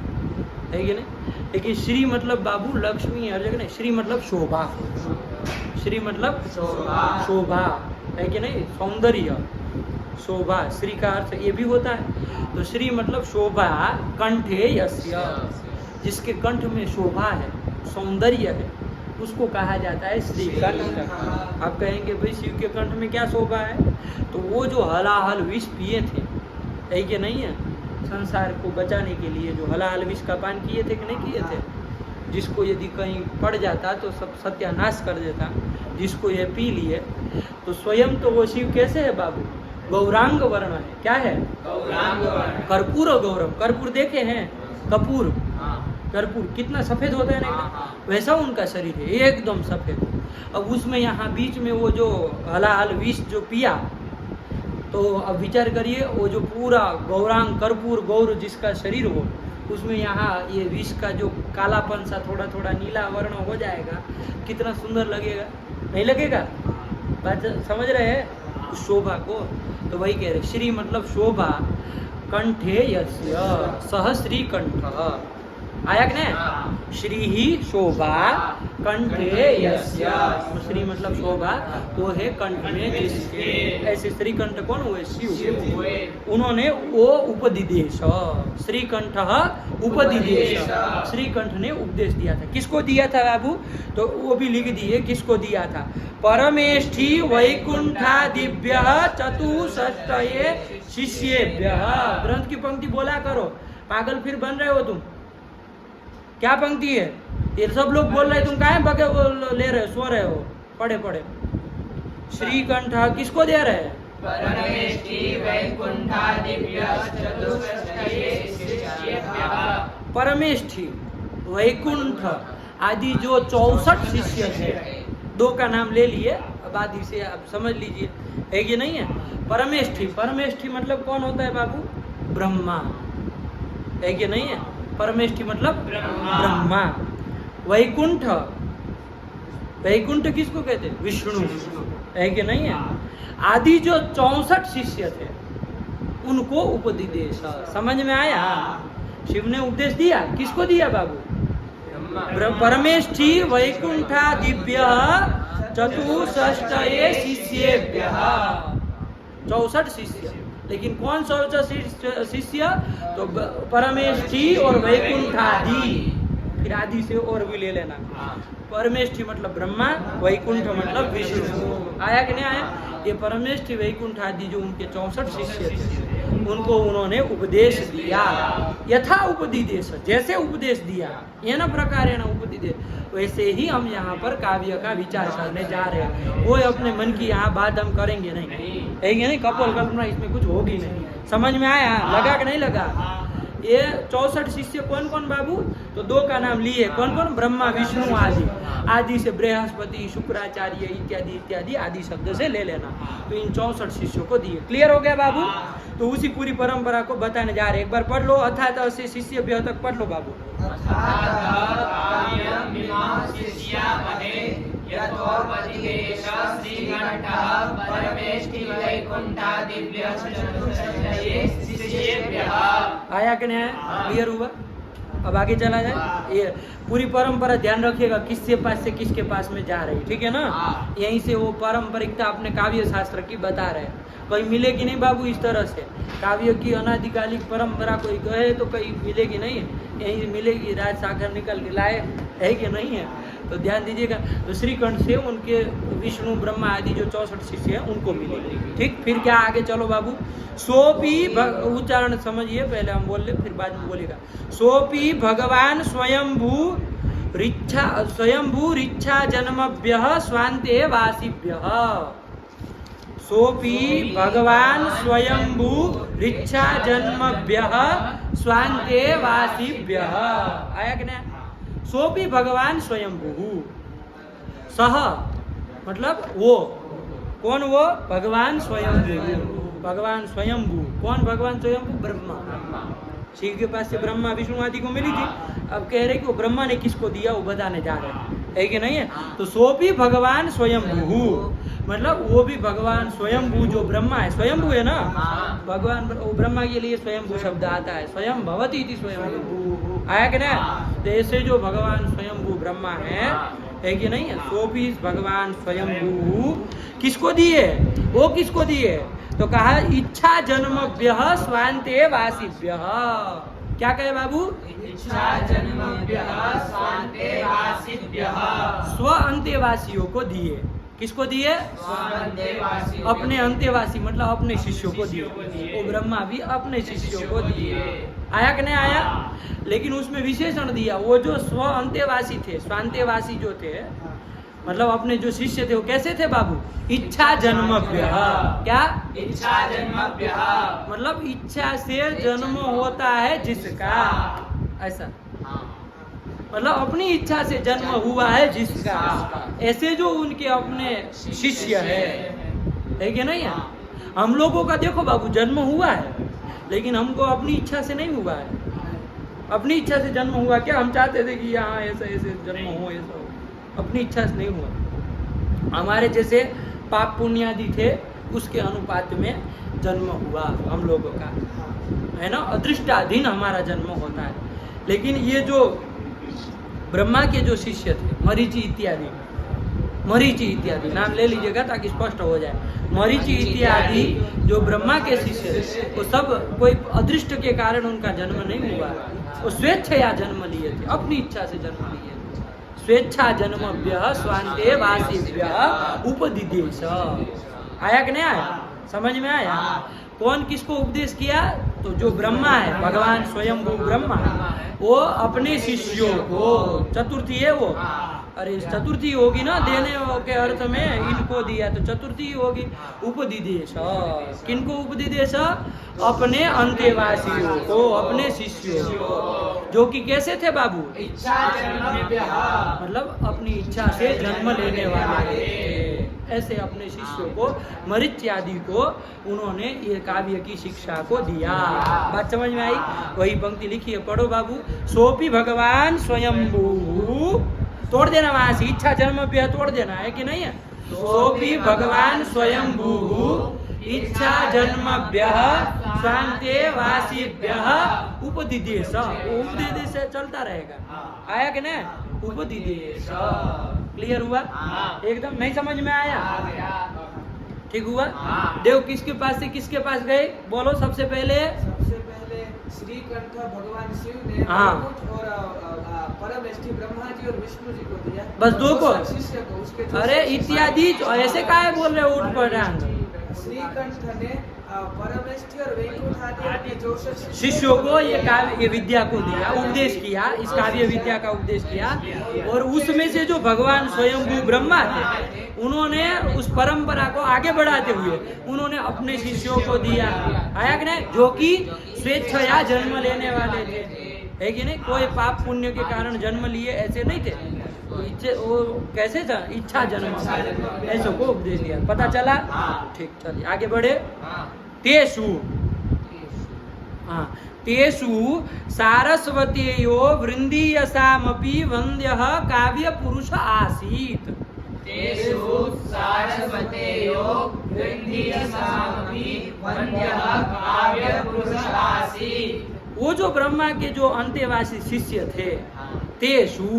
है कि नहीं। लेकिन श्री मतलब बाबू लक्ष्मी हर जगह नहीं, श्री मतलब शोभा, श्री मतलब शोभा, है कि नहीं, सौंदर्य, शोभा, श्री का अर्थ ये भी होता है। तो श्री मतलब शोभा, कंठे यस्य, जिसके कंठ में शोभा है, सौंदर्य है, उसको कहा जाता है श्री कंठ। आप कहेंगे भाई शिव के कंठ में क्या शोभा है, तो वो जो हलाहल विष पिए थे, है कि नहीं है, संसार को बचाने के लिए जो हलाहल विष का पान किए थे कि नहीं किए थे, जिसको यदि कहीं पड़ जाता तो सब सत्यानाश कर देता, जिसको ये पी लिए, तो स्वयं तो वो शिव कैसे है बाबू, गौरांग वर्ण है। क्या है, गौरांग वर्ण। कर्पूर गौरव, कर्पूर देखे हैं, कपूर, कर्पूर कितना सफेद होता है ना, वैसा उनका शरीर है, एकदम सफेद। अब उसमें यहाँ बीच में वो जो हलाहल विष जो पिया, तो अब विचार करिए, वो जो पूरा गौरांग कर्पूर गौर जिसका शरीर हो, उसमें यहाँ ये विष का जो कालापन सा थोड़ा थोड़ा नीला वर्ण हो जाएगा, कितना सुंदर लगेगा, नहीं लगेगा? बात समझ रहे हैं उस शोभा को? तो वही कह रहे, श्री मतलब शोभा, कंठे यस्य सह श्री कंठ, आया कि नहीं? श्री ही शोभा कंठे यस्य, श्री मतलब शोभा, वो है कंठ में जिसके। ऐसे श्रीकंठ कौन हुए? शिव। उन्होंने वो उपदिदेश, श्रीकंठ उपदिदेश, श्रीकंठ ने उपदेश दिया था। किसको दिया था बाबू? तो वो भी लिख दिए किसको दिया था। परमेष्ठी वैकुंठादिभ्य चतुष्षष्टये शिष्येभ्य। ग्रंथ की पंक्ति बोला करो, पागल फिर बन रहे हो तुम। क्या पंक्ति है ये? सब लोग बोल रहे, तुम काहे बगे ले रहे हो, सो रहे हो? पढ़े पढ़े। श्रीकंठ किसको दे रहे हैं? परमेष्ठी वैकुंठादिभ्य चतुष्षष्टये शिष्येभ्यः। परमेष्ठी वैकुंठ आदि जो 64 शिष्य थे, दो का नाम ले लिए, अब आदि से आप समझ लीजिए, है कि नहीं है? परमेष्ठी, परमेष्ठी मतलब कौन होता है बाबू? ब्रह्मा, है कि नहीं है? परमेष्ठी मतलब ब्रह्मा। वैकुंठ, वैकुंठ किसको कहते हैं? विष्णु, है कि नहीं है? आदि जो 64 शिष्य थे, उनको उपदेश, समझ में आया? शिव ने उपदेश दिया, किसको दिया बाबू? परमेष्ठी वैकुंठादिभ्य चतुष्षष्टये शिष्येभ्यः, 64 शिष्य। लेकिन कौन सा शिष्य? तो परमेष्ठी और वैकुंठादि, फिर आदि से और भी ले लेना। परमेष्ठी मतलब ब्रह्मा, वैकुंठ मतलब विष्णु। आया कि नहीं आया? ये परमेष्ठी वैकुंठ आदि जो उनके 64 शिष्य थे, उनको उन्होंने उपदेश दिया। यथा उपदिदेश, जैसे उपदेश दिया, ये ना प्रकार है ना उपदिदेश, वैसे ही हम यहाँ पर काव्य का विचार करने जा रहे हैं। वो अपने मन की यहाँ बात हम करेंगे नहीं, है कि नहीं? कपोल कल्पना इसमें कुछ होगी नहीं। समझ में आया? लगा कि नहीं लगा? ये 64 शिष्य कौन कौन बाबू? तो दो का नाम लिए, कौन कौन? ब्रह्मा विष्णु आदि। आदि से बृहस्पति शुक्राचार्य इत्यादि इत्यादि आदि शब्द से ले लेना। तो इन 64 शिष्यों को दिए। क्लियर हो गया बाबू? तो उसी पूरी परंपरा को बताने जा रहे हैं। एक बार पढ़ लो, अर्थात अस्य शिष्य तक पढ़ लो बाबू। आया कि नहीं आया? क्लियर हुआ? अब आगे चला जाए। ये पूरी परंपरा ध्यान रखिएगा, किसके पास से किसके पास में जा रही, ठीक है ना? यहीं से वो पारंपरिकता अपने काव्य शास्त्र की बता रहे हैं। कहीं मिलेगी नहीं बाबू इस तरह से। काव्य की अनादिकालिक परंपरा कोई कहे तो कहीं मिलेगी नहीं, यहीं मिलेगी। राज सागर निकल के लाए, है कि नहीं है? तो ध्यान दीजिएगा। तो श्रीकंठ से उनके विष्णु ब्रह्मा आदि जो 64 शिष्य हैं उनको मिले। ठीक, फिर क्या आगे चलो बाबू। सोपी उच्चारण समझिए, पहले हम बोल ले फिर बाद में बोलेगा। सोपी भगवान स्वयंभू ऋच्छा जन्मभ्यः स्वान्ते वासिभ्यः। सोपी भगवान स्वयंभू ऋच्छा जन्मभ्यः स्वान्ते वासिभ्यः। आया कि नहीं? सोपी भगवान स्वयंभू, सह मतलब वो, कौन वो? भगवान स्वयंभू। भगवान स्वयंभू कौन? भगवान स्वयंभू ब्रह्मा। शिव के पास से ब्रह्मा विष्णु आदि को मिली थी। अब कह रहे कि वो ब्रह्मा ने किसको दिया, वो बताने जा रहे हैं, है कि नहीं है? तो सोपी भगवान स्वयंभू मतलब वो भी भगवान स्वयंभू जो ब्रह्मा है, स्वयंभू है ना भगवान। ब्रह्मा के लिए स्वयंभू शब्द आता है, स्वयं भवती थी स्वयंभू। आया कि नहीं? तो ऐसे जो भगवान स्वयंभू ब्रह्मा है, है कि नहीं है? सोपी भगवान स्वयंभू किसको दिए? वो किसको दिए? तो कहा इच्छा जन्मभ्यः स्वान्ते वासिभ्यः। क्या कहे बाबू? इच्छा जन्मभ्यः स्वान्ते वासिभ्यः। स्व अंतेवासियों को दिए। किसको दिए? स्वान्तेवासियों। अपने अंतेवासी मतलब अपने शिष्यों को दिए। वो ब्रह्मा भी अपने शिष्यों को दिए। आया कि नहीं आया? लेकिन उसमें विशेषण दिया। वो जो स्व अंतेवासी थे, स्वांतेवासी जो थे, मतलब अपने जो शिष्य थे, वो कैसे थे बाबू? इच्छा जन्मभ्यः। क्या? इच्छा जन्मभ्यः मतलब इच्छा से जन्म होता है जिसका, ऐसा मतलब अपनी इच्छा से जन्म हुआ है जिसका, ऐसे जो उनके अपने शिष्य है कि नहीं है? हम लोगों का देखो बाबू जन्म हुआ है, लेकिन हमको अपनी इच्छा से नहीं हुआ है। अपनी इच्छा से जन्म हुआ क्या? हम चाहते थे कि यहाँ ऐसा ऐसे जन्म हो, ऐसा हो, अपनी इच्छा से नहीं हुआ। हमारे जैसे पाप पुण्यादि थे, उसके अनुपात में जन्म हुआ हम लोगों का, है ना? अदृष्टाधीन हमारा जन्म होता है। लेकिन ये जो ब्रह्मा के जो शिष्य थे, मरीचि इत्यादि नाम ले लीजिएगा ताकि स्पष्ट हो जाए। मरीचि इत्यादि जो ब्रह्मा के शिष्य थे, वो सब कोई अदृष्ट के कारण उनका जन्म नहीं हुआ, वो स्वेच्छया जन्म लिए थे, अपनी इच्छा से जन्म लिए थे। स्वेच्छा जन्मभ्यः स्वान्ते वासिभ्यः उपदिदेश। आया कि नहीं आया? समझ में आया? कौन किसको उपदेश किया? तो जो ब्रह्मा है, भगवान स्वयंभू ब्रह्मा, वो अपने शिष्यों को, चतुर्थी है वो, अरे चतुर्थी होगी ना, देने के अर्थ में इनको दिया तो चतुर्थी होगी। उपदिदेश, किनको उपदिदेश? अपने अंतेवासियों को, अपने शिष्यों को, जो कि कैसे थे बाबू? इच्छा जन्मभ्यः मतलब अपनी इच्छा से जन्म लेने वाले थे। ऐसे अपने शिष्यों को, मरीचि आदि को उन्होंने ये काव्य की शिक्षा को दिया। बात समझ में आई? वही पंक्ति लिखी है, पढ़ो बाबू। सोपी भगवान स्वयंभू, तोड़ देना वहां से, इच्छा जन्मभ्यः तोड़ देना है कि नहीं है? सोपी भगवान स्वयंभू इच्छा जन्मभ्यः स्वान्ते वासिभ्यः उपदिदेश। उपदिदेश चलता रहेगा। आया कि नहीं? उपदिदेश। क्लियर हुआ? एकदम नहीं समझ में आया? ठीक हुआ? देव किसके पास से किसके पास गए? बोलो सबसे पहले। सबसे पहले श्रीकंठ भगवान शिव ने और परमेष्ठी ब्रह्मा जी और विष्णु जी को दिया। बस दो को? शिष्य को, उसके अरे इत्यादि ऐसे काहे बोल रहे हो? उठ पटांग। श्रीकंठ ने परमेष्ठी और वैकुंठ आदि अपने 64 शिष्यों को ये काव्य विद्या को दिया, उपदेश किया, इस काव्य विद्या का उपदेश किया। और उसमें से जो भगवान स्वयंभू ब्रह्मा थे, उन्होंने उस परंपरा को आगे बढ़ाते हुए उन्होंने अपने शिष्यों को दिया। आया कि नहीं? जो कि स्वेच्छया जन्म लेने वाले थे, है कि नहीं? कोई पाप पुण्य के कारण जन्म लिए ऐसे नहीं थे। वो कैसे था? इच्छा जन्म, ऐसे को उपदेश दिया। पता चला? ठीक, चलिए आगे बढ़े। तेषु, तेषु सारस्वतेयो वृन्दीयसामपि वन्द्यः काव्य पुरुष आसीत्। तेषु सारस्वतेयो वृन्दीयसामपि वन्द्यः काव्य पुरुष आसीत्। वो जो ब्रह्मा के जो अंतेवासी शिष्य थे, तेषु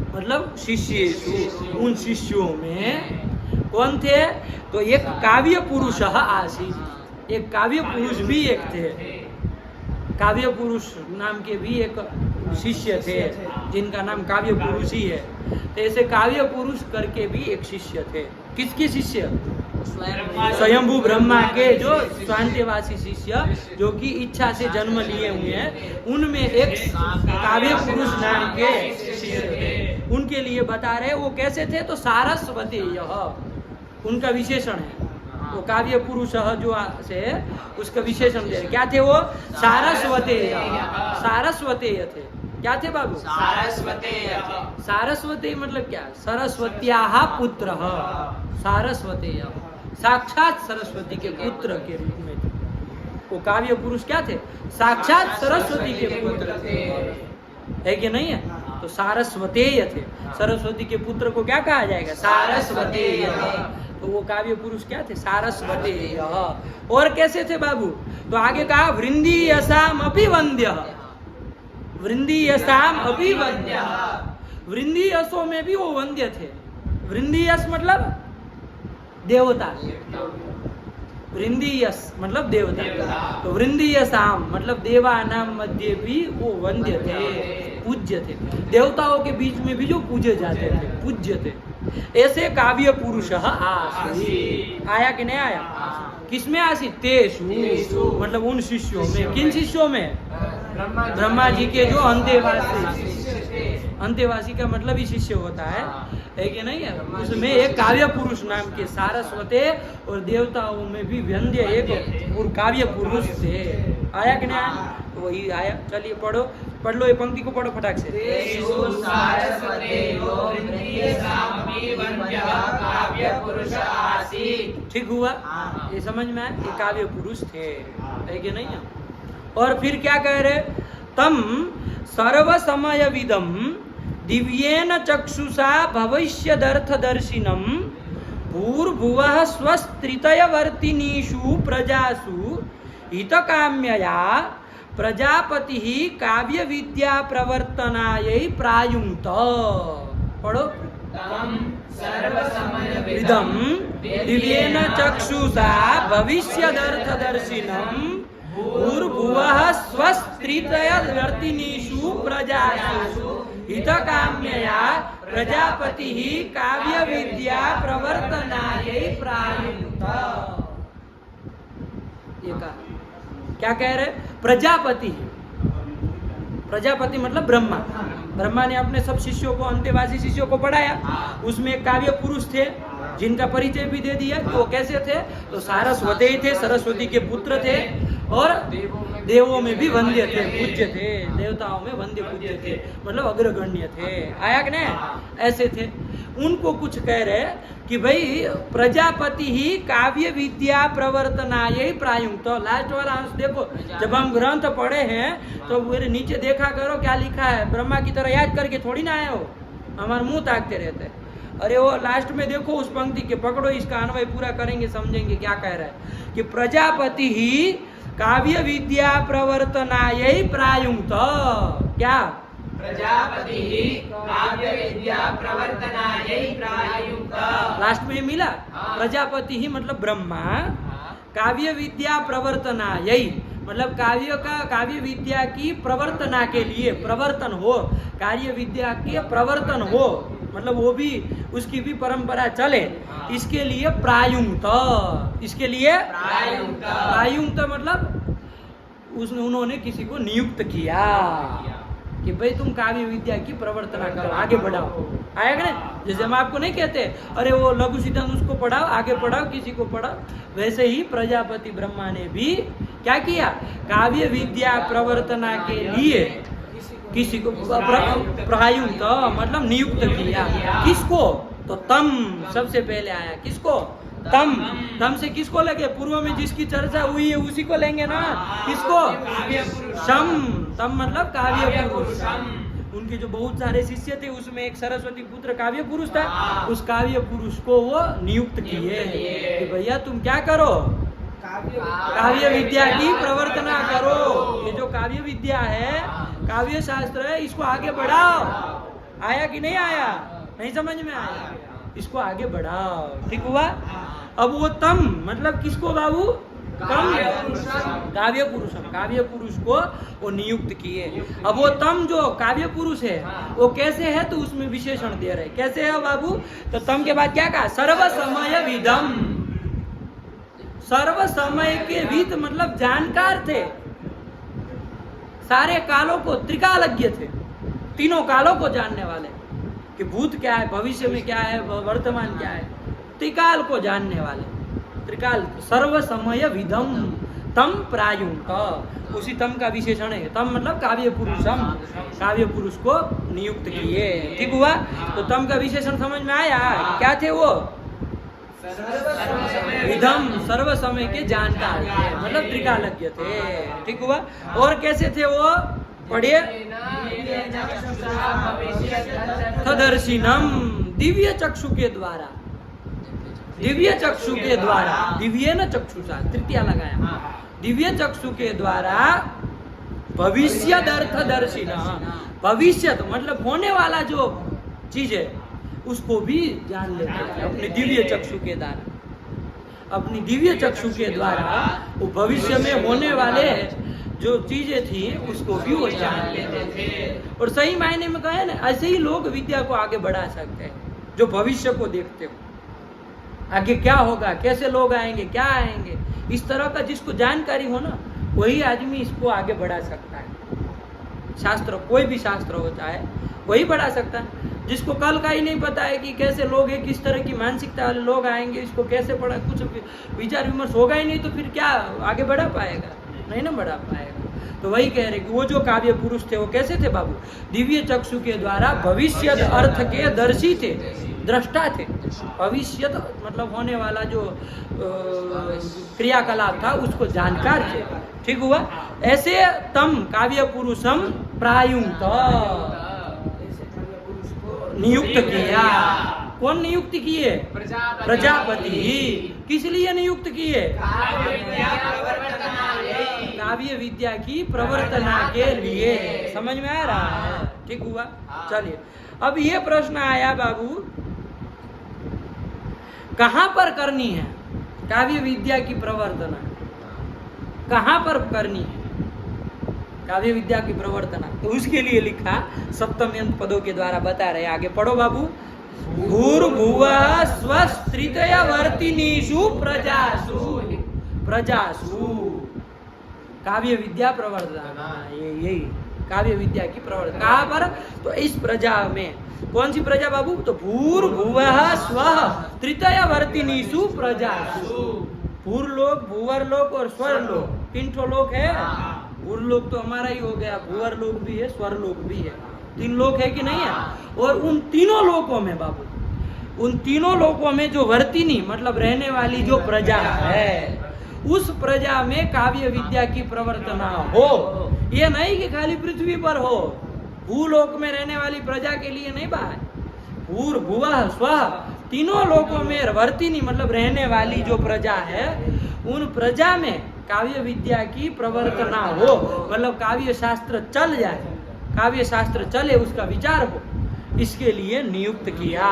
मतलब शिष्येषु, उन शिष्यों में कौन थे? तो एक काव्य पुरुष आसीत्, एक काव्य पुरुष भी एक थे। काव्य पुरुष नाम के भी एक शिष्य थे, जिनका नाम काव्य पुरुष ही है। तो ऐसे काव्य पुरुष करके भी एक शिष्य थे। किसके शिष्य? स्वयंभू ब्रह्मा के जो स्वांतेवासी शिष्य, जो कि इच्छा से जन्म लिए हुए हैं, उनमें एक काव्य पुरुष नाम के शिष्य थे। उनके लिए बता रहे वो कैसे थे? तो सारस्वतेय उनका विशेषण है। वो काव्य पुरुष जो से उसका विशेषण दे रहे। क्या थे वो? सारस्वतेय, सारस्वतेय थे। क्या थे बाबू? सारस्वतेय। सारस्वती मतलब क्या? सरस्वत्याः पुत्र, सारस्वतेय साक्षात सरस्वती के पुत्र के रूप में थे। वो काव्य पुरुष क्या थे? साक्षात सरस्वती के पुत्र थे, है कि नहीं है? तो सारस्वतेय थे। सरस्वती के पुत्र को क्या कहा जाएगा? सारस्वतेय। तो वो काव्य पुरुष क्या थे? सारस्वतेय। और कैसे थे बाबू? तो आगे कहा वृन्दीयसाम अपि वन्द्यः, वृन्दीयसाम अपि वन्द्यः। वृंदी यशों में भी वो वंद्य थे। वृंदी यश मतलब देवता, वृंदी यश मतलब देवता। तो वृंदी यशाम मतलब देवानाम मध्य भी वो वंद्य थे, पूज्य थे। देवताओं के बीच में भी जो पूजे जाते थे, पूज्य थे। ऐसे काव्य पुरुष आसीत्, आया कि नहीं आया? किसमें आसीत्? तेषु मतलब उन शिष्यों में। किन शिष्यों में? ब्रह्मा जी के जो अंतेवासी। अंतेवासी का मतलब ही शिष्य होता है कि नहीं है? उसमें एक काव्य पुरुष नाम के सारस्वते और देवताओं में भी वंद्य एक काव्य पुरुष थे। आया कि नहीं आया? तो वही आया। चलिए पढ़ो, पढ़ लो, ये पंक्ति को पढ़ो फटाक से। तेषु सारस्वतेयो वृन्दीयसामपि वन्द्यः काव्य पुरुष आसीत्। ठीक हुआ? ये समझ में आया? ये काव्य पुरुष थे, है कि नहीं है? और फिर क्या कह रहे? तम सर्व समय विदम दिव्येन चक्षुषा भविष्यदर्थदर्शिनम भूर्भुवः स्वस्त्रितयवर्तिनीषु प्रजासु हितकाम्यया प्रजापतिः काव्य विद्या प्रवर्तनायै प्रायुङ्क्त। पढ़ो। तम सर्वसमय विदम दिव्येन चक्षुषा भविष्यदर्थदर्शिनम भूर्भुवः स्वस्त्रितयवर्तिनीषु प्रजासु हितकाम्यया प्रजापतिः काव्य विद्या प्रवर्तनायै प्रायुङ्क्त। ये कहा, क्या कह रहे? प्रजापति, प्रजापति मतलब ब्रह्मा। ब्रह्मा ने अपने सब शिष्यों को, अंतेवासी शिष्यों को पढ़ाया। उसमें एक काव्य पुरुष थे जिनका परिचय भी दे दिया। तो कैसे थे? तो सारस्वते थे, सरस्वती के पुत्र थे और देवों में भी वंद्य थे, पूज्य थे। देवताओं में वंद्य पूज्य थे, मतलब अग्रगण्य थे। आया कि नहीं? ऐसे थे। उनको कुछ कह रहे कि भाई प्रजापति ही काव्य विद्या प्रवर्तनायै प्रायुङ्क्त। तो लास्ट वाला अंश देखो, जब हम ग्रंथ पढ़े हैं तो मेरे नीचे देखा करो क्या लिखा है। ब्रह्मा की तरह याद करके थोड़ी ना आए हो, हमारे मुंह ताकते रहते हैं। अरे वो लास्ट में देखो उस पंक्ति के, पकड़ो, इसका अन्वय पूरा करेंगे, समझेंगे क्या कह रहा है। कि प्रजापति ही काव्य विद्या प्रवर्तनायै प्रायुङ्क्त। क्या? प्रजापति काव्य विद्या प्रवर्तनायै प्रायुङ्क्त। लास्ट में मिला। प्रजापति ही मतलब ब्रह्मा, काव्य विद्या प्रवर्तनायै मतलब काव्य विद्या की प्रवर्तना के लिए, प्रवर्तन हो, कार्य विद्या के प्रवर्तन हो, मतलब वो भी, उसकी भी परंपरा चले, इसके लिए प्रायुङ्क्त। इसके लिए प्रायुङ्क्त मतलब उन्होंने किसी को नियुक्त किया कि भाई तुम काव्य विद्या की प्रवर्तना करो, आगे बढ़ाओ। आया कि नहीं? जैसे हम आपको नहीं कहते अरे वो लघु सिद्धांत उसको पढ़ाओ, आगे पढ़ाओ, किसी को पढ़ाओ, वैसे ही प्रजापति ब्रह्मा ने भी क्या किया? काव्य विद्या प्रवर्तना के लिए किसी को प्रायुङ्क्त मतलब नियुक्त किया। किसको? तो तम सबसे पहले आया। किसको? तम। तम से किसको लगे? पूर्व में जिसकी चर्चा हुई है उसी को लेंगे ना। किसको? शम। तम मतलब काव्य पुरुष। उनके जो बहुत सारे शिष्य थे उसमें एक सरस्वती पुत्र काव्य पुरुष था। उस काव्य पुरुष को वो नियुक्त किए कि भैया तुम क्या करो? काव्य विद्या की प्रवर्तना करो। ये जो काव्य विद्या है, काव्य शास्त्र है, इसको आगे बढ़ाओ। आया कि नहीं आया? नहीं समझ में आया? इसको आगे बढ़ाओ। ठीक हुआ? अब वो तम मतलब किसको बाबू? काव्य पुरुषम, काव्य पुरुष को वो नियुक्त किए। अब वो तम जो काव्य पुरुष है वो कैसे है? तो उसमें विशेषण दे रहे। कैसे है बाबू? तो तम के बाद क्या कहा? सर्व समय विदम। सर्व समय के विद मतलब जानकार थे, सारे कालों को, त्रिकालज्ञ थे, तीनों कालों को जानने वाले कि भूत क्या है, भविष्य में क्या है, वर्तमान क्या है, त्रिकाल को जानने वाले। त्रिकाल सर्व समय विदम तम प्रायुङ्क्त, उसी तम का विशेषण है। तम मतलब काव्य पुरुषम, काव्य पुरुष को नियुक्त किए। ठीक हुआ? तो तम का विशेषण समझ में आया? क्या थे वो? विदम, सर्व समय के जानकार थे, मतलब त्रिकालज्ञ थे। ठीक हुआ? और कैसे थे वो? पढ़िए। तदर्शिनम, दिव्य चक्षु के द्वारा, दिव्य चक्षु के द्वारा, दिव्य न चक्षुषा, तृतीया लगाया, दिव्य चक्षु के द्वारा भविष्यदर्थदर्शिना, भविष्य मतलब होने वाला जो चीजें उसको भी जान लेते थे अपने दिव्य चक्षु के द्वारा। अपनी दिव्य चक्षु के द्वारा वो भविष्य में होने वाले जो चीजें थी उसको भी वो जान लेते थे। और सही मायने में कहे ना, ऐसे ही लोग विद्या को आगे बढ़ा सकते हैं जो भविष्य को देखते हो, आगे क्या होगा, कैसे लोग आएंगे, क्या आएंगे, इस तरह का जिसको जानकारी हो ना, वही आदमी इसको आगे बढ़ा सकता है। शास्त्र, कोई भी शास्त्र होता है वही बढ़ा सकता है। जिसको कल का ही नहीं पता है कि कैसे लोग हैं, किस तरह की मानसिकता वाले लोग आएंगे, इसको कैसे पढ़ा, कुछ विचार विमर्श होगा ही नहीं, तो फिर क्या आगे बढ़ा पाएगा? नहीं ना बढ़ा पाएगा। तो वही कह रहे कि वो जो काव्य पुरुष थे वो कैसे थे बाबू? दिव्य चक्षु के द्वारा भविष्य अर्थ के दर्शी थे, दृष्टा थे। भविष्य मतलब होने वाला जो क्रियाकलाप था उसको जानकार थे। ठीक हुआ? ऐसे तम काव्य पुरुषम प्रायुक्त नियुक्त किया। कौन नियुक्त किए? प्रजापति। किस लिए नियुक्त किए? काव्य विद्या की प्रवर्तना के लिए। समझ में आ रहा है? ठीक हुआ? चलिए, अब ये प्रश्न आया बाबू, कहां पर करनी है काव्य विद्या की प्रवर्तना? कहां पर करनी है काव्य विद्या की प्रवर्तना? तो उसके लिए लिखा सप्तम्यंत पदों के द्वारा बता रहे। आगे पढ़ो बाबू। भूर्भुवः स्वस्त्रितयवर्तिनीषु प्रजासु। प्रजासु काव्य विद्या प्रवर्तना, यही काव्य विद्या की प्रवर्तना। कहाँ पर? तो इस प्रजा में। कौन सी प्रजा बाबू? तो भूर्भुवः स्वः तृतीयवर्तिनीषु प्रजासु। भूर्लोक, भूवरलोक और स्वरलोक, तीन ठो लोक है। भूर्लोक तो हमारा ही हो गया, भूवरलोक भी है, स्वरलोक भी है, तीन लोक है कि नहीं है? और उन तीनों लोकों में बाबू, उन तीनों लोकों में जो वर्तिनी मतलब रहने वाली जो प्रजा है, उस प्रजा में काव्य विद्या की प्रवर्तना हो। ये नहीं कि खाली पृथ्वी पर हो, भूलोक में रहने वाली प्रजा के लिए नहीं बात। भूर्भुवः स्वः, तीनों लोकों में वर्तिनी मतलब रहने वाली जो प्रजा है, उन प्रजा में काव्य विद्या की प्रवर्तना हो, मतलब काव्य शास्त्र चल जाए, काव्य शास्त्र चले, उसका विचार हो, इसके लिए नियुक्त किया।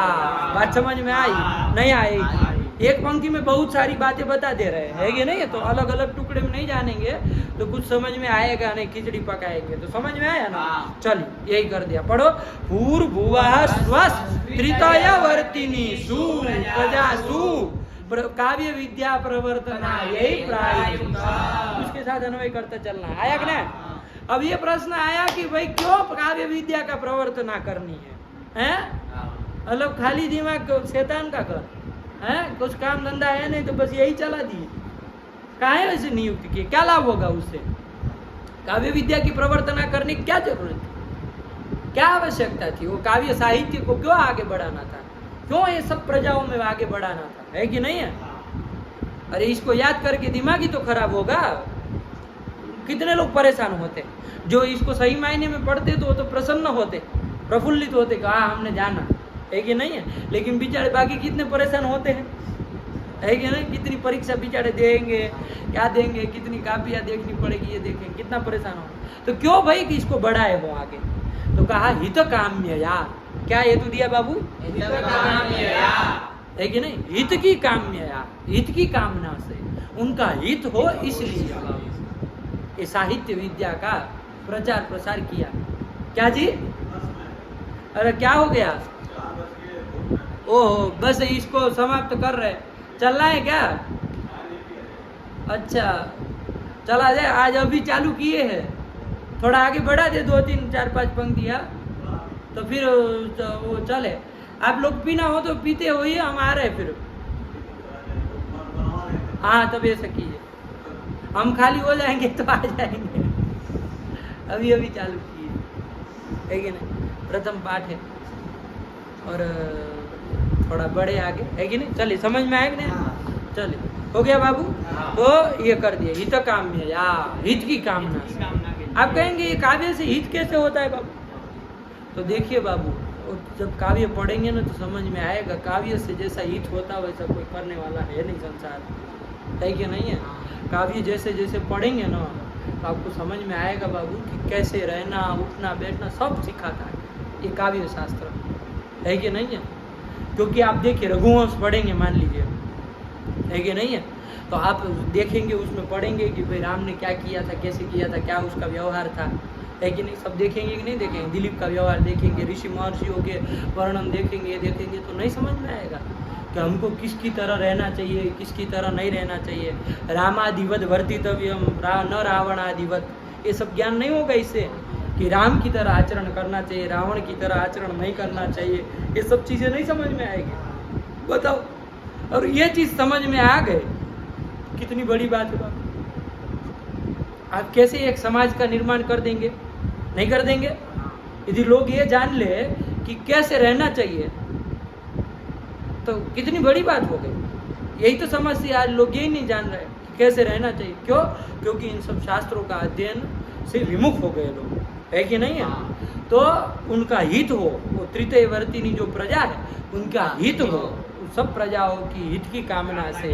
बात समझ में आई? नहीं आई? एक पंक्ति में बहुत सारी बातें बता दे रहे हैं, है कि नहीं? तो अलग अलग टुकड़े में नहीं जानेंगे तो कुछ समझ में आएगा नहीं, खिचड़ी पकाएंगे तो समझ में आया ना? चलिए, यही कर दिया। पढ़ो। भूर्भुवः स्वः तृतीयवर्तिनीषु प्रजासु काव्य विद्या प्रवर्तना यही प्रायुक्त। उसके साथ अन्वय करता चलना है। आया कि नहीं? अब ये प्रश्न आया कि भाई क्यों काव्य विद्या का प्रवर्तना करनी है? मतलब खाली दिमाग शैतान का कर है, कुछ काम धंधा है नहीं तो बस यही चला दिए। काहे वैसे नियुक्त किए? क्या लाभ होगा उससे? काव्य विद्या की प्रवर्तना करने की क्या जरूरत थी? क्या आवश्यकता थी? वो काव्य साहित्य को क्यों आगे बढ़ाना था? क्यों ये सब प्रजाओं में आगे बढ़ाना था? है कि नहीं है? अरे इसको याद करके दिमाग ही तो खराब होगा। कितने लोग परेशान होते, जो इसको सही मायने में पढ़ते तो प्रसन्न होते, प्रफुल्लित होते कि हाँ हमने जाना, है कि नहीं है? लेकिन बेचारे बाकी कितने परेशान होते हैं, है कि नहीं? कितनी परीक्षा बेचारे देंगे, क्या देंगे, कितनी कापियाँ देखनी पड़ेगी, ये देखें कितना परेशान हो। तो क्यों भाई कि इसको बढ़ाए हो आगे? तो कहा हित काम्यया। क्या हेतु दिया बाबू? है कि नहीं? हित की काम्यया, हित की कामना से, उनका हित हो इसलिए ये साहित्य विद्या का प्रचार प्रसार किया। क्या जी? अरे क्या हो गया? ओह, बस इसको समाप्त कर रहे, चलना है क्या? अच्छा चला जाए, आज अभी चालू किए हैं, थोड़ा आगे बढ़ा दे 2 3 4 5 पंक्तियाँ तो फिर वो चले। आप लोग पीना हो तो पीते हो ही, हम आ रहे फिर। हाँ तब ऐसा कीजिए, हम खाली हो जाएंगे तो आ जाएंगे। अभी अभी चालू किए, है कि नहीं? प्रथम पाठ है और थोड़ा बड़े आगे, है कि नहीं? चलिए, समझ में आया कि नहीं? चलिए, हो गया बाबू? तो ये कर दिए हित काम्य, या हित की कामना से। आप कहेंगे ये काव्य से हित कैसे होता है बाबू? तो देखिए बाबू, जब काव्य पढ़ेंगे ना तो समझ में आएगा, काव्य से जैसा हित होता वैसा कोई करने वाला है नहीं संसार, है कि नहीं है? काव्य जैसे जैसे पढ़ेंगे ना तो आपको समझ में आएगा बाबू कि कैसे रहना, उठना, बैठना सब सिखाता है ये काव्य शास्त्र। है कि नहीं है? क्योंकि आप देखिए रघुवंश पढ़ेंगे, मान लीजिए, है कि नहीं है, तो आप देखेंगे, उसमें पढ़ेंगे कि भाई राम ने क्या किया था, कैसे किया था, क्या उसका व्यवहार था, है कि नहीं? सब देखेंगे कि नहीं देखेंगे? दिलीप का व्यवहार देखेंगे, ऋषि महर्षियों के वर्णन देखेंगे तो नहीं समझ में आएगा कि हमको किसकी तरह रहना चाहिए, किसकी तरह नहीं रहना चाहिए। रामादिवत वर्तितव्यम न रावणादिवत, ये सब ज्ञान नहीं होगा इससे कि राम की तरह आचरण करना चाहिए, रावण की तरह आचरण नहीं करना चाहिए, ये सब चीज़ें नहीं समझ में आएगी। बताओ, और ये चीज़ समझ में आ गए, कितनी बड़ी बात है। आप कैसे एक समाज का निर्माण कर देंगे? नहीं कर देंगे। यदि लोग ये जान ले कि कैसे रहना चाहिए तो कितनी बड़ी बात हो गई। यही तो समस्या, आज लोग यही नहीं जान रहे कि कैसे रहना चाहिए। क्यों? क्योंकि इन सब शास्त्रों का अध्ययन से विमुख हो गए लोग, है कि नहीं है? तो उनका हित हो, वो तृतीय वर्तिनी जो प्रजा है उनका हित हो, सब प्रजाओं की हित की कामना से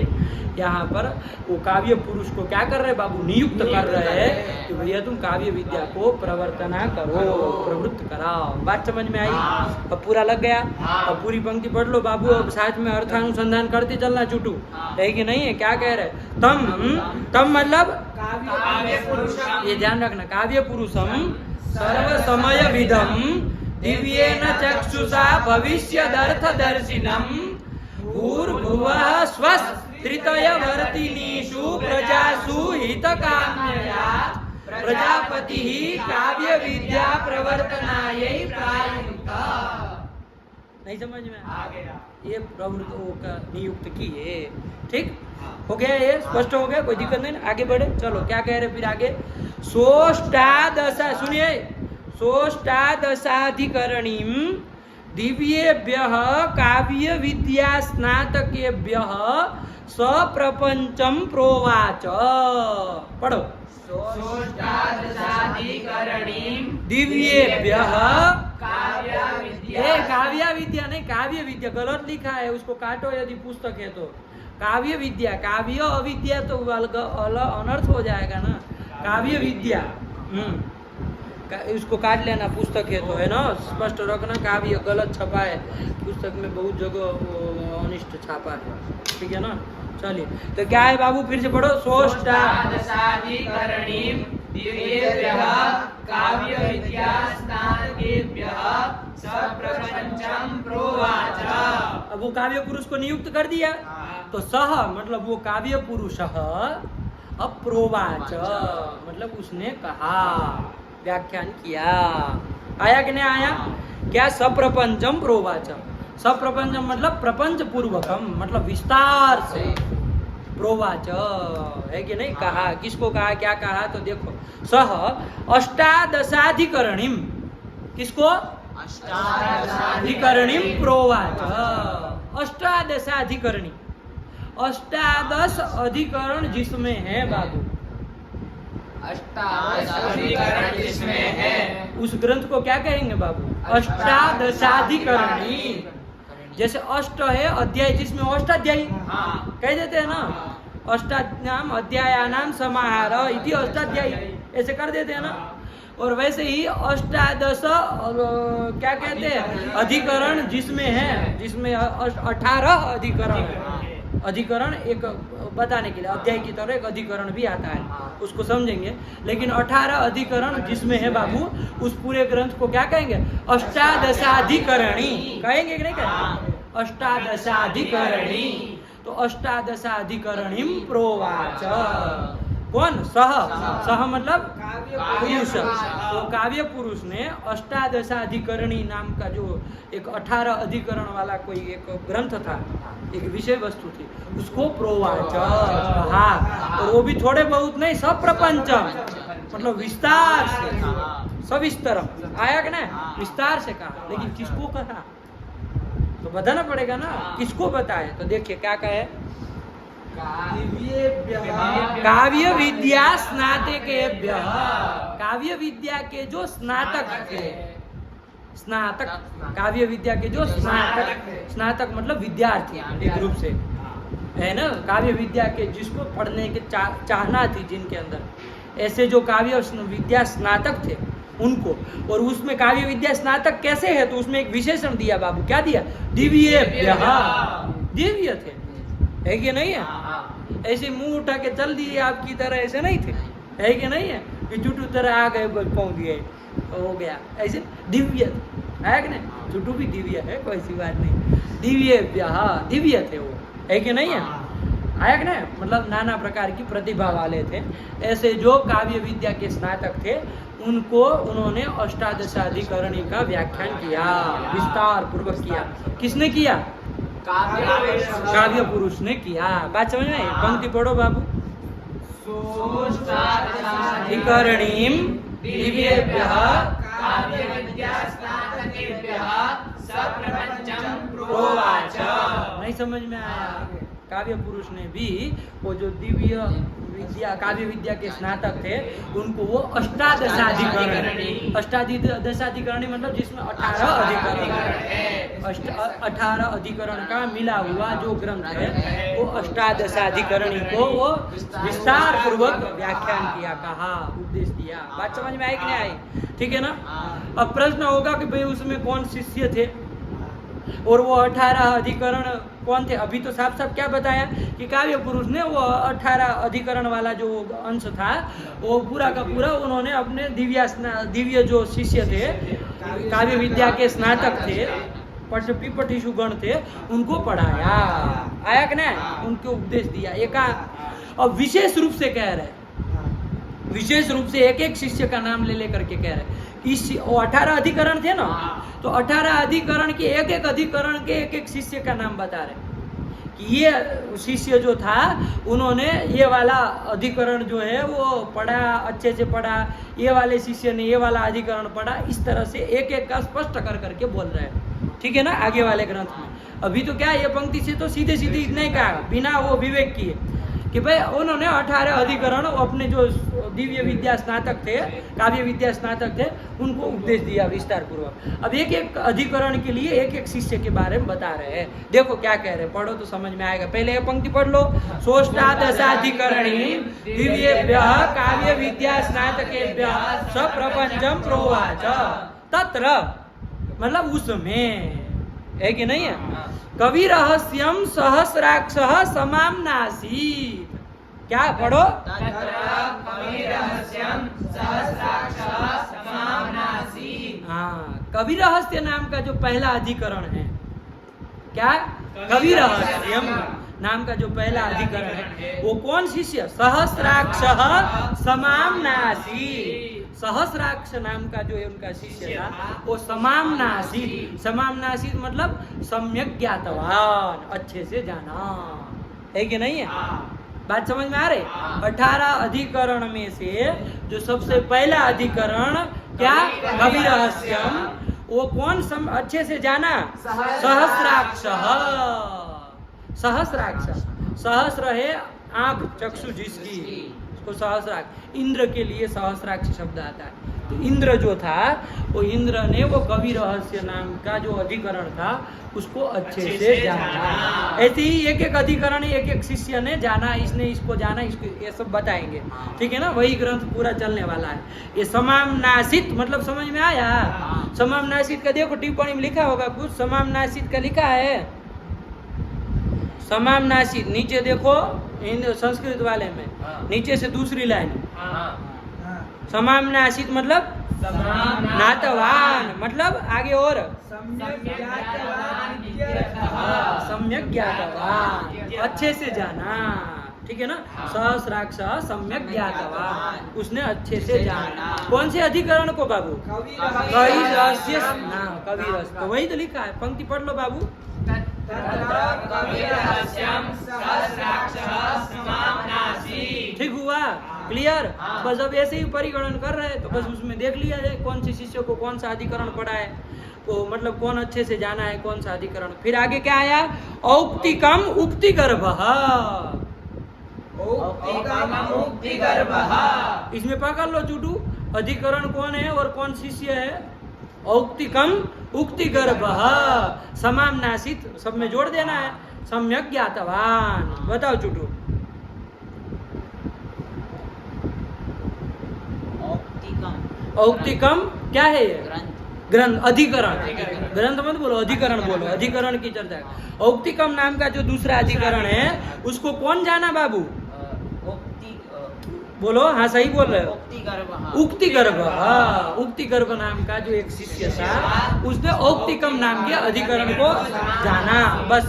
यहाँ पर वो काव्य पुरुष को क्या कर रहे बाबू? नियुक्त कर रहे हैं कि भैया तुम काव्य विद्या को प्रवर्तना करो, प्रवृत्त कराओ। बात समझ में आई? अब पूरा लग गया। अब पूरी पंक्ति पढ़ लो बाबू, अब साथ में अर्थानुसंधान करते चलना चुटू, है कि नहीं है? क्या कह रहे? तम मतलब ये ध्यान रखना, काव्य पुरुषम सर्व समय विदम दिव्येन चक्षुषा भविष्यदर्थ दर्शिनम भूर्भुवः स्वस् तृतीय वर्तिनीषु प्रजासु हितकाम्यया प्रजापतिः काव्य विद्या प्रवर्तनायै प्रायुङ्क्त। नहीं समझ में आ गया? ये प्रवृत्तों का नियुक्त किए। ठीक हो गया? ये स्पष्ट हो गया? कोई दिक्कत नहीं ना? आगे बढ़े, चलो क्या कह रहे फिर आगे? सोष्टादशा, सुनिए, सोष्टादशाधिकरणीं दिव्येभ्यः काव्य विद्या स्नातकेभ्यः सप्रपंचम प्रोवाच। पढ़ो। दिव्येभ्यः काव्य विद्या नहीं, काव्य विद्या गलत लिखा है, उसको काटो यदि पुस्तक है तो। काव्य विद्या, काव्य अविद्या तो अनर्थ हो जाएगा ना। काव्य विद्या उसको काट लेना, पुस्तक है तो, है ना? स्पष्ट रखना, काव्य गलत छपा है पुस्तक में, बहुत जगह अनिष्ट छापा है, ठीक है ना? चलिए, तो क्या है बाबू? फिर से पढ़ो। सोष्टादशाधिकरणीं दिव्येभ्यः काव्य विद्या स्नातकेभ्यः सप्रपंचम प्रोवाच। अब वो काव्य पुरुष को नियुक्त कर दिया, तो सह मतलब वो काव्य पुरुषः अप्रोवाच मतलब उसने कहा, व्याख्यान किया। आया कि नहीं आया? क्या? सप्रपंचम प्रोवाच। सप्रपंचम मतलब प्रपंच पूर्वकम, मतलब विस्तार से। प्रोवाच है कि नहीं? कहा। किसको कहा? क्या कहा? तो देखो, सह अष्टादशाधिकरणीम, किसको? अष्टादशाधिकरणीम प्रोवाच। अष्टादशाधिकरणी, अष्टादश अधिकरण जिसमें है बाबू, अष्टादशाधिकरण जिसमें है, उस ग्रंथ को क्या कहेंगे बाबू? अष्टादशाधिकरणी। जैसे अष्ट है अध्याय, जिसमें अष्टाध्यायी कह देते हैं ना, अष्टाध्यायी अध्यायानाम समाहार इति अष्टाध्यायी, ऐसे कर देते हैं ना। और वैसे ही अष्टादश क्या कहते हैं? अधिकरण जिसमें है, जिसमें 18 अधिकरण है। अधिकरण एक बताने के लिए, अध्याय की तरह एक अधिकरण भी आता है, उसको समझेंगे। लेकिन 18 अधिकरण जिसमें है बाबू, उस पूरे ग्रंथ को क्या कहेंगे? अष्टादशाधिकरणी कहेंगे कि नहीं कहेंगे? अष्टादशाधिकरणी। तो अष्टादशाधिकरणीं प्रोवाच। कौन? सह। सह मतलब पुरुष। तो काव्य पुरुष ने अष्टादशाधिकरणी नाम का जो एक 18 अधिकरण वाला कोई एक ग्रंथ था, एक विषय वस्तु थी, उसको प्रोवाच कहा। और वो भी थोड़े बहुत नहीं, सब प्रपंचम मतलब विस्तार से, सविस्तर। आया कि नहीं? विस्तार से कहा। लेकिन किसको कहा तो बताना पड़ेगा ना, किसको बताए? तो देखिए क्या कहे, काव्य विद्या स्नातकेभ्यः, काव्य विद्या के जो स्नातक थे, स्नातक, काव्य विद्या के जो स्नातक, स्नातक मतलब विद्यार्थी एक रूप से, है ना? काव्य विद्या के जिसको पढ़ने के चाहना थी जिनके अंदर, ऐसे जो काव्य विद्या स्नातक थे उनको। और उसमें काव्य विद्या स्नातक कैसे है, तो उसमें एक विशेषण दिया बाबू, क्या दिया? दिव्येभ्यः, दिव्य थे, है कि नहीं है? ऐसे मुंह उठा के चल दिए आपकी तरह, ऐसे नहीं थे, है कि नहीं है? कि चुटू तरह आ गए, पहुंच गए, हो गया, ऐसे दिव्य है कि नहीं? चुटू भी दिव्य है, कोई सी बात नहीं। दिव्येभ्यः, दिव्य थे वो, है कि नहीं है? आया कि नहीं? मतलब नाना प्रकार की प्रतिभा वाले थे। ऐसे जो काव्य विद्या के स्नातक थे उनको उन्होंने अष्टादशाधिकरणी का व्याख्यान किया, विस्तार पूर्वक किया। किसने किया? काव्य पुरुष ने किया। बात समझ में आई? पंक्ति पढ़ो बाबू। अधिकरणीं दिव्येभ्यः काव्यविद्यास्नातकेभ्यः सप्रपंचं प्रोवाच। नहीं समझ में आया? काव्य पुरुष ने भी वो जो दिव्य विद्या काव्य विद्या के स्नातक थे उनको वो अष्टादशाधिकरणी मतलब जिसमें 18 अधिकरण, 18 अधिकरण का मिला हुआ जो ग्रंथ है वो अष्टादशाधिकरणी को वो विस्तार पूर्वक व्याख्यान किया, कहा, उपदेश दिया। बात समझ में आई कि नहीं आई? ठीक है ना? अब प्रश्न होगा कि भाई उसमें कौन शिष्य थे और वो 18 अधिकरण कौन थे? अभी तो साफ साफ क्या बताया कि काव्य पुरुष ने वो 18 अधिकरण वाला जो अंश था वो पूरा का पूरा उन्होंने अपने दिव्य जो शिष्य थे, काव्य विद्या के स्नातक थे, पठिशुगण थे, उनको पढ़ाया। आया कि नहीं? उनको उपदेश दिया। एक अब विशेष रूप से कह रहे, विशेष रूप से एक एक शिष्य का नाम ले लेकर के कह रहे। इस 18 अधिकरण थे ना, तो 18 अधिकरण के एक एक अधिकरण के एक एक शिष्य का नाम बता रहे कि ये शिष्य जो था उन्होंने ये वाला अधिकरण जो है वो पढ़ा, अच्छे से पढ़ा, ये वाले शिष्य ने ये वाला अधिकरण पढ़ा। इस तरह से एक एक का स्पष्ट कर करके बोल रहे हैं। ठीक है ना? आगे वाले ग्रंथ में अभी तो क्या, ये पंक्ति से तो सीधे सीधे इतना ही कहा, बिना वो विवेक किए कि भाई उन्होंने 18 अधिकरण अपने जो दिव्य विद्या स्नातक थे, काव्य विद्या स्नातक थे, उनको उपदेश दिया विस्तार पूर्वक। अब एक एक अधिकरण के लिए एक एक शिष्य के बारे में बता रहे हैं। देखो क्या कह रहे हैं, पढ़ो तो समझ में आएगा। पहले ये पंक्ति पढ़ लो। सोष्टादशाधिकरणी दिव्येभ्यः काव्य विद्या स्नातकेभ्यः सप्रपंचं प्रोवाच। तत्र मतलब उसमें, है कि नहीं है? कवि रहस्यम सहस्राक्षः समाम्नासीत्। क्या पढ़ो? हाँ, कवि रहस्य नाम का जो पहला अधिकरण है, क्या? कवि रहस्यम नाम का जो पहला अधिकरण है वो कौन शिष्य? सहस्राक्षः समाम्नासीत्। सहस्राक्ष नाम का जो है उनका शिष्य था वो समाम्नासीत्। समाम्नासीत् मतलब सम्यक ज्ञातवान, अच्छे से जाना, है कि नहीं है? बात समझ में आ रही? 18 अधिकरण में से जो सबसे पहला अधिकरण क्या? कवि रहस्यम। वो कौन अच्छे से जाना? सहस्राक्षः। सहस्राक्ष, सहस्र है आंख, चक्षु जिसकी, उसको सहस्राक्ष। इंद्र के लिए सहस्राक्ष शब्द आता है। तो इंद्र जो था वो इंद्र ने वो कवि रहस्य नाम का जो अधिकरण था उसको अच्छे से जाना। ऐसे ही एक एक अधिकरण एक एक शिष्य ने जाना, इसने इसको जाना, इसको, ये सब बताएंगे। ठीक है ना? वही ग्रंथ पूरा चलने वाला है। ये समाम्नासीत् मतलब समझ में आया? समाम्नासीत् का देखो टिप्पणी में लिखा होगा कुछ, समाम्नासीत् का लिखा है। समाम्नासीत् नीचे देखो संस्कृत वाले में, नीचे से दूसरी लाइन। समाम्नासीत् मतलब ज्ञातवान, मतलब आगे और सम्यक ज्ञातवान, अच्छे से जाना। ठीक है ना? सहस्राक्ष सम्यक ज्ञातवान, उसने अच्छे से जाना। कौन से अधिकरण को बाबू? कवि रहस्य। कवि रहस्य तो वही तो लिखा है। पंक्ति पढ़ लो बाबू। ठीक हुआ? क्लियर? बस अब ऐसे ही परिगणन कर रहे हैं तो बस उसमें देख लिया जाए कौन से शिष्य को कौन सा अधिकरण पढ़ा है, तो मतलब कौन अच्छे से जाना है कौन सा अधिकरण। फिर आगे क्या आया? औक्तिकम उक्ति गर्भः। इसमें पकड़ लो चूटू, अधिकरण कौन है और कौन शिष्य है? औक्तिकम उक्ति गर्भः समाम्नासीत्, सब में जोड़ देना है। सम्यक ज्ञातवान। बताओ चूटू। औक्तिकम क्या है ये? ग्रंथ, अधिकरण। ग्रंथ मत बोलो, अधिकरण बोलो, अधिकरण की चर्चा है। औक्तिकम नाम का जो दूसरा अधिकरण है उसको कौन जाना बाबू? बोलो, हाँ सही बोल रहे हो, उक्ति गर्भ। हाँ, उक्ति गर्भ नाम का जो एक शिष्य था उसने औक्तिकम नाम के अधिकरण को जाना। बस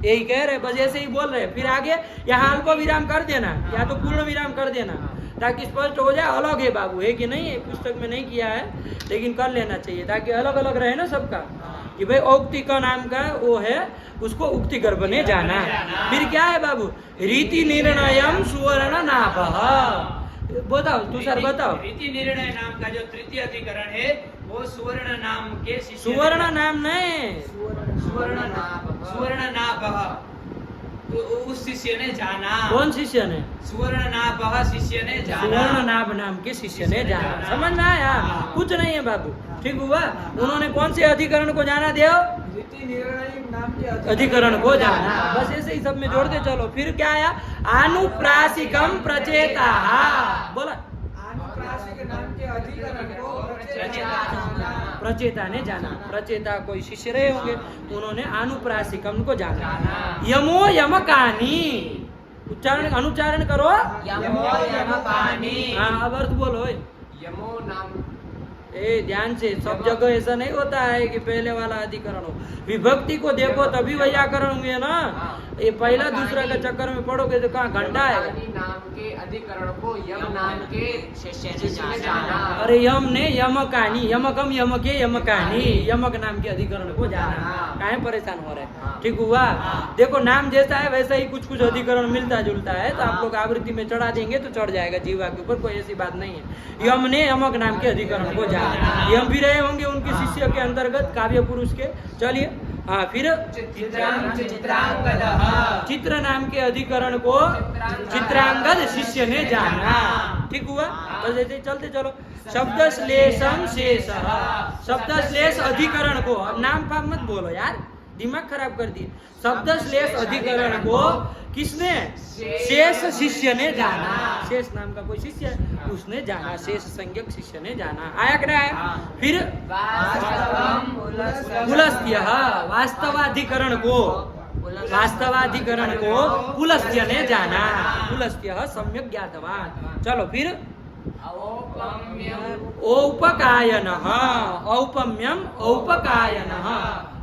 यही कह रहे, बस ऐसे ही बोल रहे। फिर आगे यहाँ अल्प विराम कर देना या तो पूर्ण विराम कर देना ताकि स्पष्ट हो जाए। अलग है बाबू, है कि नहीं? पुस्तक में नहीं किया है लेकिन कर लेना चाहिए ताकि अलग अलग रहे ना सबका, कि भाई औक्तिक नाम का वो है उसको उक्ति गर्भ ने जाना। फिर क्या है बाबू? रीति निर्णयम सुवर्ण नाभः। बताओ तुषार, बताओ। रीति निर्णय नाम का जो तृतीय अधिकरण है वो सुवर्ण नाम के शिष्य, सुवर्ण नाम नहीं, सुवर्ण नाभः, तो उस शिष्य ने जाना। कौन शिष्य ने? सुवर्ण नाभः शिष्य ने जाना। सुवर्ण नाभ नाम के शिष्य ने जाना। समझ में आया? कुछ नहीं है बाबू, ठीक हुआ। उन्होंने कौन से अधिकरण को जाना? देव रीति निर्णय नाम के अधिकरण को जाना। बस ऐसे ही सब में जोड़ते चलो। फिर क्या आया? अनुप्रासिकम प्रचेता। बोला, अनुप्रासिक नाम के अधिकरण को प्रचेता ने जाना। प्रचेता कोई शिष्य रहे होंगे, उन्होंने अनुप्रासिकम को जाना। यमो यमकानी, उच्चारण अनुच्चारण करो। यमो यमकानी। हाँ, अब अर्थ बोलो। यमो नाम, ए ध्यान से, सब जगह ऐसा नहीं होता है कि पहले वाला अधिकरण हो। विभक्ति को देखो तभी वैयाकरण होंगे ना। ये पहला दूसरा का चक्कर में पढ़ोगे तो कहाँ घंटा है। नाम के अधिकरण को यम नाम के शिष्य ने जाना। अरे यम ने यमकानी, यमकम यमके यमकानी, यमक नाम के अधिकरण को जाना। काहे परेशान हो रहे? ठीक हुआ। देखो नाम जैसा है वैसा ही कुछ कुछ अधिकरण मिलता जुलता है, तो आप लोग आवृत्ति में चढ़ा देंगे तो चढ़ जाएगा जीवा के ऊपर, कोई ऐसी बात नहीं है। यम ने यमक नाम के अधिकरण को जाना। यम भी रहे होंगे उनके शिष्य के अंतर्गत, काव्य पुरुष के। चलिए, हाँ, फिर चित्र नाम के अधिकरण को चित्रांगद शिष्य ने जाना। ठीक हुआ। बस ऐसे चलते चलो। शब्द श्लेषम शेष, शब्द श्लेष अधिकरण को, नाम फाम मत बोलो यार, दिमाग खराब कर दिए। शब्द श्लेष अधिकरण को किसने? शेष शिष्य ने जाना। शेष नाम का कोई शिष्य है, उसने जाना। शेष संज्ञक शिष्य ने जाना। आया क्या है? फिर पुलस्त्य, वास्तवाधिकरण को, वास्तवाधिकरण को पुलस्त्य ने जाना। पुलस्त्य सम्यक ज्ञातवान। चलो फिर औपकायन, औपम्यम औपकायन।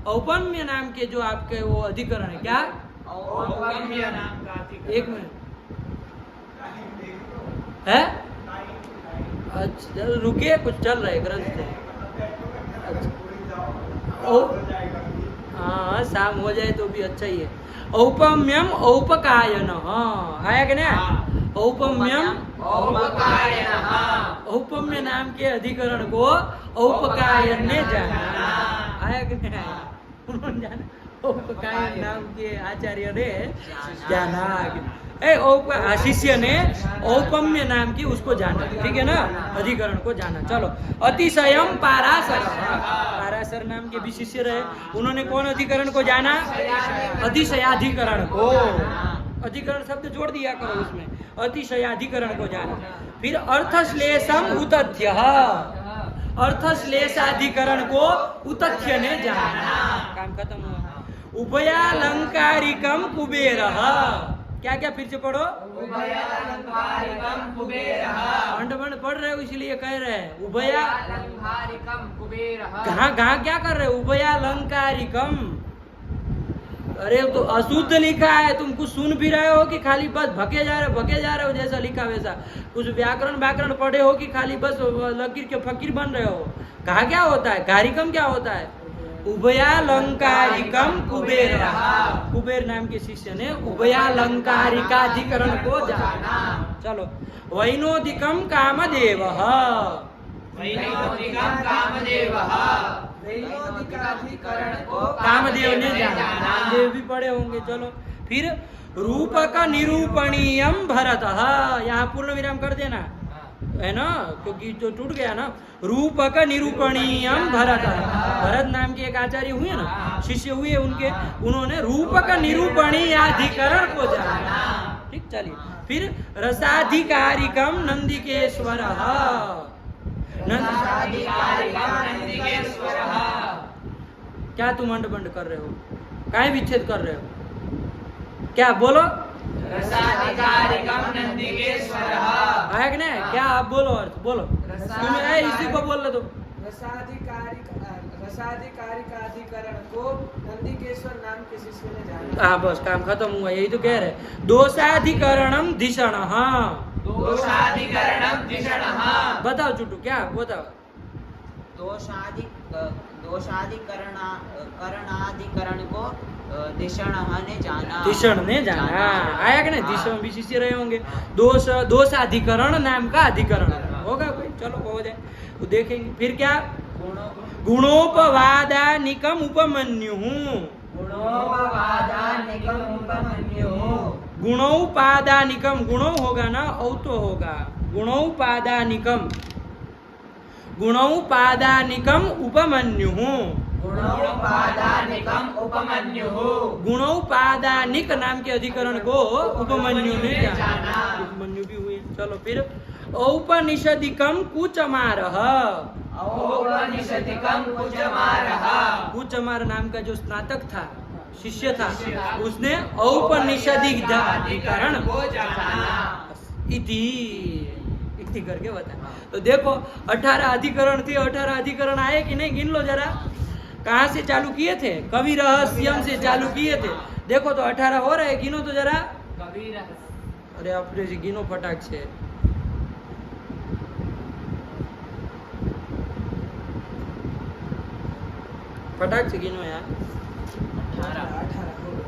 औपम्य नाम के जो आपके वो अधिकरण है, क्या? औपम्य नाम का अधिकरण। एक मिनट है। अच्छा रुकिए, कुछ चल रहा है ग्रंथ से। हाँ, शाम हो जाए तो भी अच्छा ही है। औपम्यम औपकायन। हाँ, आया कि नहीं? औपम्यम औपकायन। औपम्य नाम के अधिकरण को औपकायन ने जाना। आया कि नहीं? उन्होंने जाना। औपकायन नाम के आचार्य ने जाना। शिष्य ने औपम्य नाम की उसको जाना। ठीक है ना? अधिकरण को जाना। चलो, अतिशयम पाराशर, पाराशर नाम के भी शिष्य रहे, उन्होंने कौन अधिकरण को जाना? अतिशयाधिकरण को। अधिकरण शब्द जोड़ दिया करो उसमें, अतिशयाधिकरण को जाना। फिर अर्थश्लेषम उतथ्य, अर्थश्लेषाधिकरण को उतथ्य ने जाना। काम खत्म हुआ। उभयालंकारिकम कुबेरः, क्या क्या फिर से पढ़ो। उभयालंकारिकम कुबेरः, अंडमंड पढ़ रहे हो इसलिए कह रहे हैं। उभयालंकारिकम कुबेरः, कहाँ क्या कर रहे हो? उभयालंकारिकम। अरे तो अशुद्ध लिखा है, तुम कुछ सुन भी रहे हो कि खाली बस भगे जा रहे हो जैसा लिखा वैसा? कुछ व्याकरण पढ़े हो कि खाली बस लकीर के फकीर बन रहे हो? कहा क्या होता है? कारिकम क्या होता है? उभयालंकारिकम कुबेरः, कुबेर नाम के शिष्य ने उभयालंकारिकाधिकरण को जाना। चलो, वैनोदिकम कामदेवः, वैनोदिकम कामदेवः, वैनोदिकाधिकरण को कामदेव ने जाना। कामदेव भी पढ़े होंगे। चलो फिर रूपक निरूपणीयम भरतः, यहाँ पूर्ण विराम कर देना है ना, क्योंकि जो टूट गया ना। रूपक निरूपणीयम भरत, भरत नाम के एक आचार्य हुए ना, शिष्य हुए उनके, उन्होंने रूपक निरूपणीयाधिकरण को जाना। ठीक, चलिए फिर रसाधिकारिकम नंदिकेश्वर, रसाधिकारिकं नंदिकेश्वरः। क्या तुम अंड बंड कर रहे हो? काय विच्छेद कर रहे हो? क्या बोलो? रसाधिकारिकं नंदिकेश्वरः। है कि नहीं? क्या आप बोलो अर्थ बोलो। तुम्हें इसी को बोल रहे तो रसाधिकारिकाधिकरण को नंदिकेश्वर नाम के शिष्य ने जाना। हाँ बस काम खत्म हुआ, यही तो कह रहे। दोषाधिकरणम धिषणः। दोषाधिकरणं धिषणः। बताओ चुटू क्या बताओ? दोषाधिकरणाधिकरण को धिषण ने जाना। धिषण ने जाना आया कि नहीं? धिषण भी शिष्य रहे होंगे। दोषाधिकरण नाम का अधिकरण होगा कोई, चलो हो जाए वो देखेंगे। फिर क्या? गुणोपवादानिकम उपमन्युः। गुणोपवादानिकम उपमन्युः। गुणोपादानिकम, गुणो होगा ना, औ तो होगा। गुणोपादानिकम, गुणोपादानिकम उपमन्युः। गुणोपादानिकम उपमन्युः। गुणोपादानिक नाम के अधिकरण को उपमन्यु ने जाना। उपमन्यु भी हुए। चलो फिर औपनिषदिकम कुचमारः। औपनिषदिकम कुचमारः। कुचमार नाम का जो स्नातक था, शिष्य था, उसने औपनिषदिक अधिकरण को जाना। इति करके बता। तो देखो 18 अधिकरण थे, 18 अधिकरण आए कि नहीं? गिन लो जरा। कहाँ से चालू किए थे? कवि रहस्यम से चालू किए थे। देखो तो 18 हो रहे, गिनो तो जरा। अरे अपने जी गिनो फटाक से। फटाक से गिनो यार। 18 हो गए।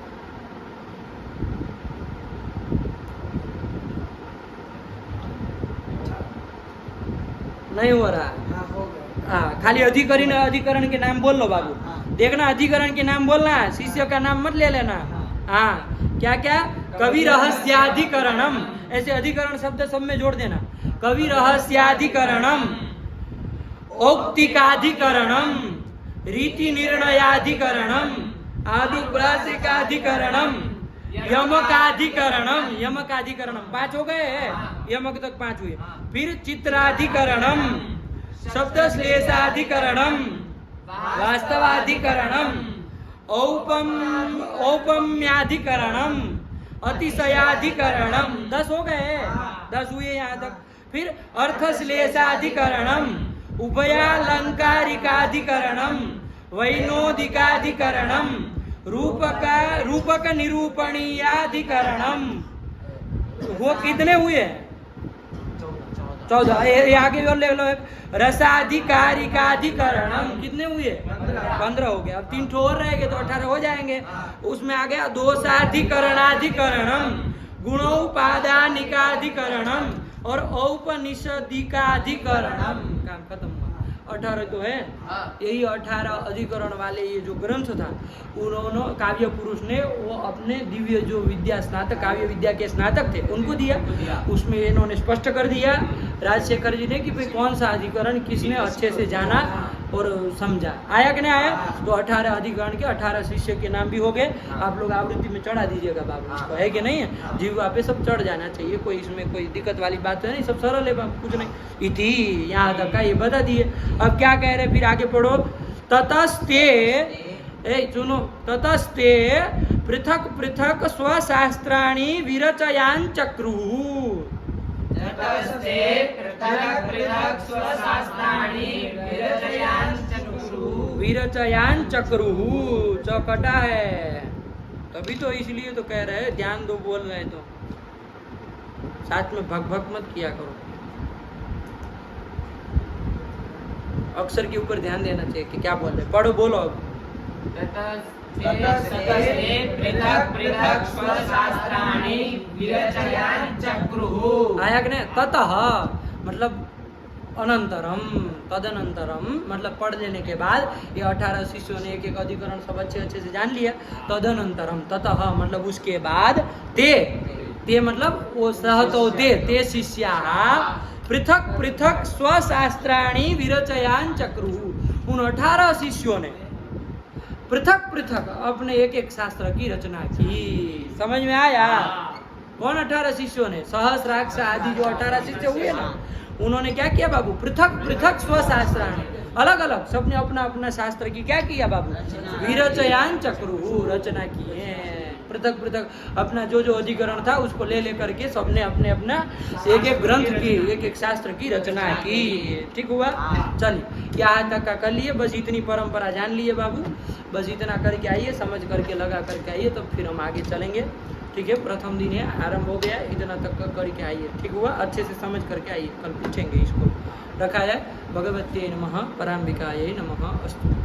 नहीं हो रहा। हाँ हो गए। हाँ खाली अधिकरण के नाम बोल लो बाबू। देखना अधिकरण के नाम बोलना, शिष्य का नाम मत ले लेना। हाँ क्या क्या? कवि रहस्याधिकरणम, ऐसे अधिकरण शब्द सब में जोड़ देना। कवि रहस्याधिकरणम, औक्तिकाधिकरणम, रीति निर्णयाधिकरणम, आदुप्रासिकाधिकरणम, यमकाधिकरणम। यमकाधिकरणम 5 हो गए, यमक तक 5 हुए। फिर चित्राधिकरणम, शब्द श्लेषाधिकरणम, वास्तवाधिकरणम, औपम्याधिकरणम, अतिशयाधिकरणम। 10 हो गए, 10 हुए यहाँ तक। फिर अर्थश्लेषाधिकरणम, उभयालंकारिकाधिकरणम, वैनोदिकाधिकरणम, रूपक निरूपणीयाधिकरणम। वो कितने हुए? 14। ये आगे और ले लो। रसाधिकारिकाधिकरणम कितने हुए? 15 हो गया। अब 3 ठो और रहेंगे तो 18 हो जाएंगे। उसमें आ गया दोषाधिकरणाधिकरणम, गुणोपादानिकाधिकरणम और औपनिषदिकाधिकरणम। काम खत्म हुआ। 18 तो है। यही 18 अधिकरण वाले ये जो ग्रंथ था, उन्होंने काव्य पुरुष ने वो अपने दिव्य जो विद्या स्नातक, काव्य विद्या के स्नातक थे, उनको दिया। उसमें इन्होंने स्पष्ट कर दिया राजशेखर जी ने कि भाई कौन सा अधिकरण किसने अच्छे से जाना और समझा। आया कि नहीं आया? तो 18 अधिकरण के 18 शिष्य के नाम भी हो गए। आप लोग आवृत्ति में चढ़ा दीजिएगा बाबू इसको, है कि नहीं है? जीवा पे सब चढ़ जाना चाहिए, कोई इसमें कोई दिक्कत वाली बात है नहीं, सब सरल है बाबू, कुछ नहीं। इति यहाँ तक का ये बता दिए। अब क्या कह रहे? फिर आगे पढ़ो। ततस्ते, सुनो, ततस्ते पृथक पृथक स्वशास्त्राणि विरचयान चक्रुः। ततस्ते पृथक् पृथक् स्वशास्त्राणि विरचयान चक्रुः। विरचयान चक्रुः, चौकटा है तभी तो, इसलिए तो कह रहे हैं ध्यान दो, बोल रहे तो साथ में भग भग मत किया करो। अक्षर के ऊपर ध्यान देना चाहिए कि क्या बोल रहे। पढ़ो, बोलो अब। ततस्ते पृथक् पृथक् स्वशास्त्राणि विरचयान चक्रुः। आया कि नहीं? ततः मतलब अनंतरम, तदनंतरम मतलब पढ़ लेने के बाद ये 18 शिष्यों ने एक एक अधिकरण सब अच्छे अच्छे से जान लिया। तदनंतरम, ततः मतलब उसके बाद, ते मतलब वो सहतो ते शिष्याः पृथक पृथक स्वशास्त्राणि विरचयान चक्रुः। उन 18 शिष्यों ने पृथक पृथक अपने एक एक शास्त्र की रचना की। समझ में आया? कौन 18 शिष्यों ने? सहस्राक्ष आदि जो 18 शिष्य हुए ना, उन्होंने क्या किया बाबू? पृथक पृथक स्वशास्त्राणि, अलग अलग सबने अपना अपना शास्त्र की क्या किया बाबू? विरचयान चक्रु, रचना की है। पृथक पृथक अपना जो जो अधिकरण था उसको ले लेकर के सबने अपने अपना एक एक ग्रंथ की, एक एक शास्त्र की रचना की। ठीक हुआ? चलिए यहाँ तक का कर लिए, बस इतनी परंपरा जान लिए बाबू, बस इतना करके आइए, समझ करके लगा करके आइए, तो फिर हम आगे चलेंगे। ठीक है, प्रथम दिन है, आरंभ हो गया, इतना तक का करके आइए। ठीक हुआ? अच्छे से समझ करके आइए, कल पूछेंगे इसको। रखा जाए। भगवत्यै नमः, पराम्बिकायै नमः। अस्तु।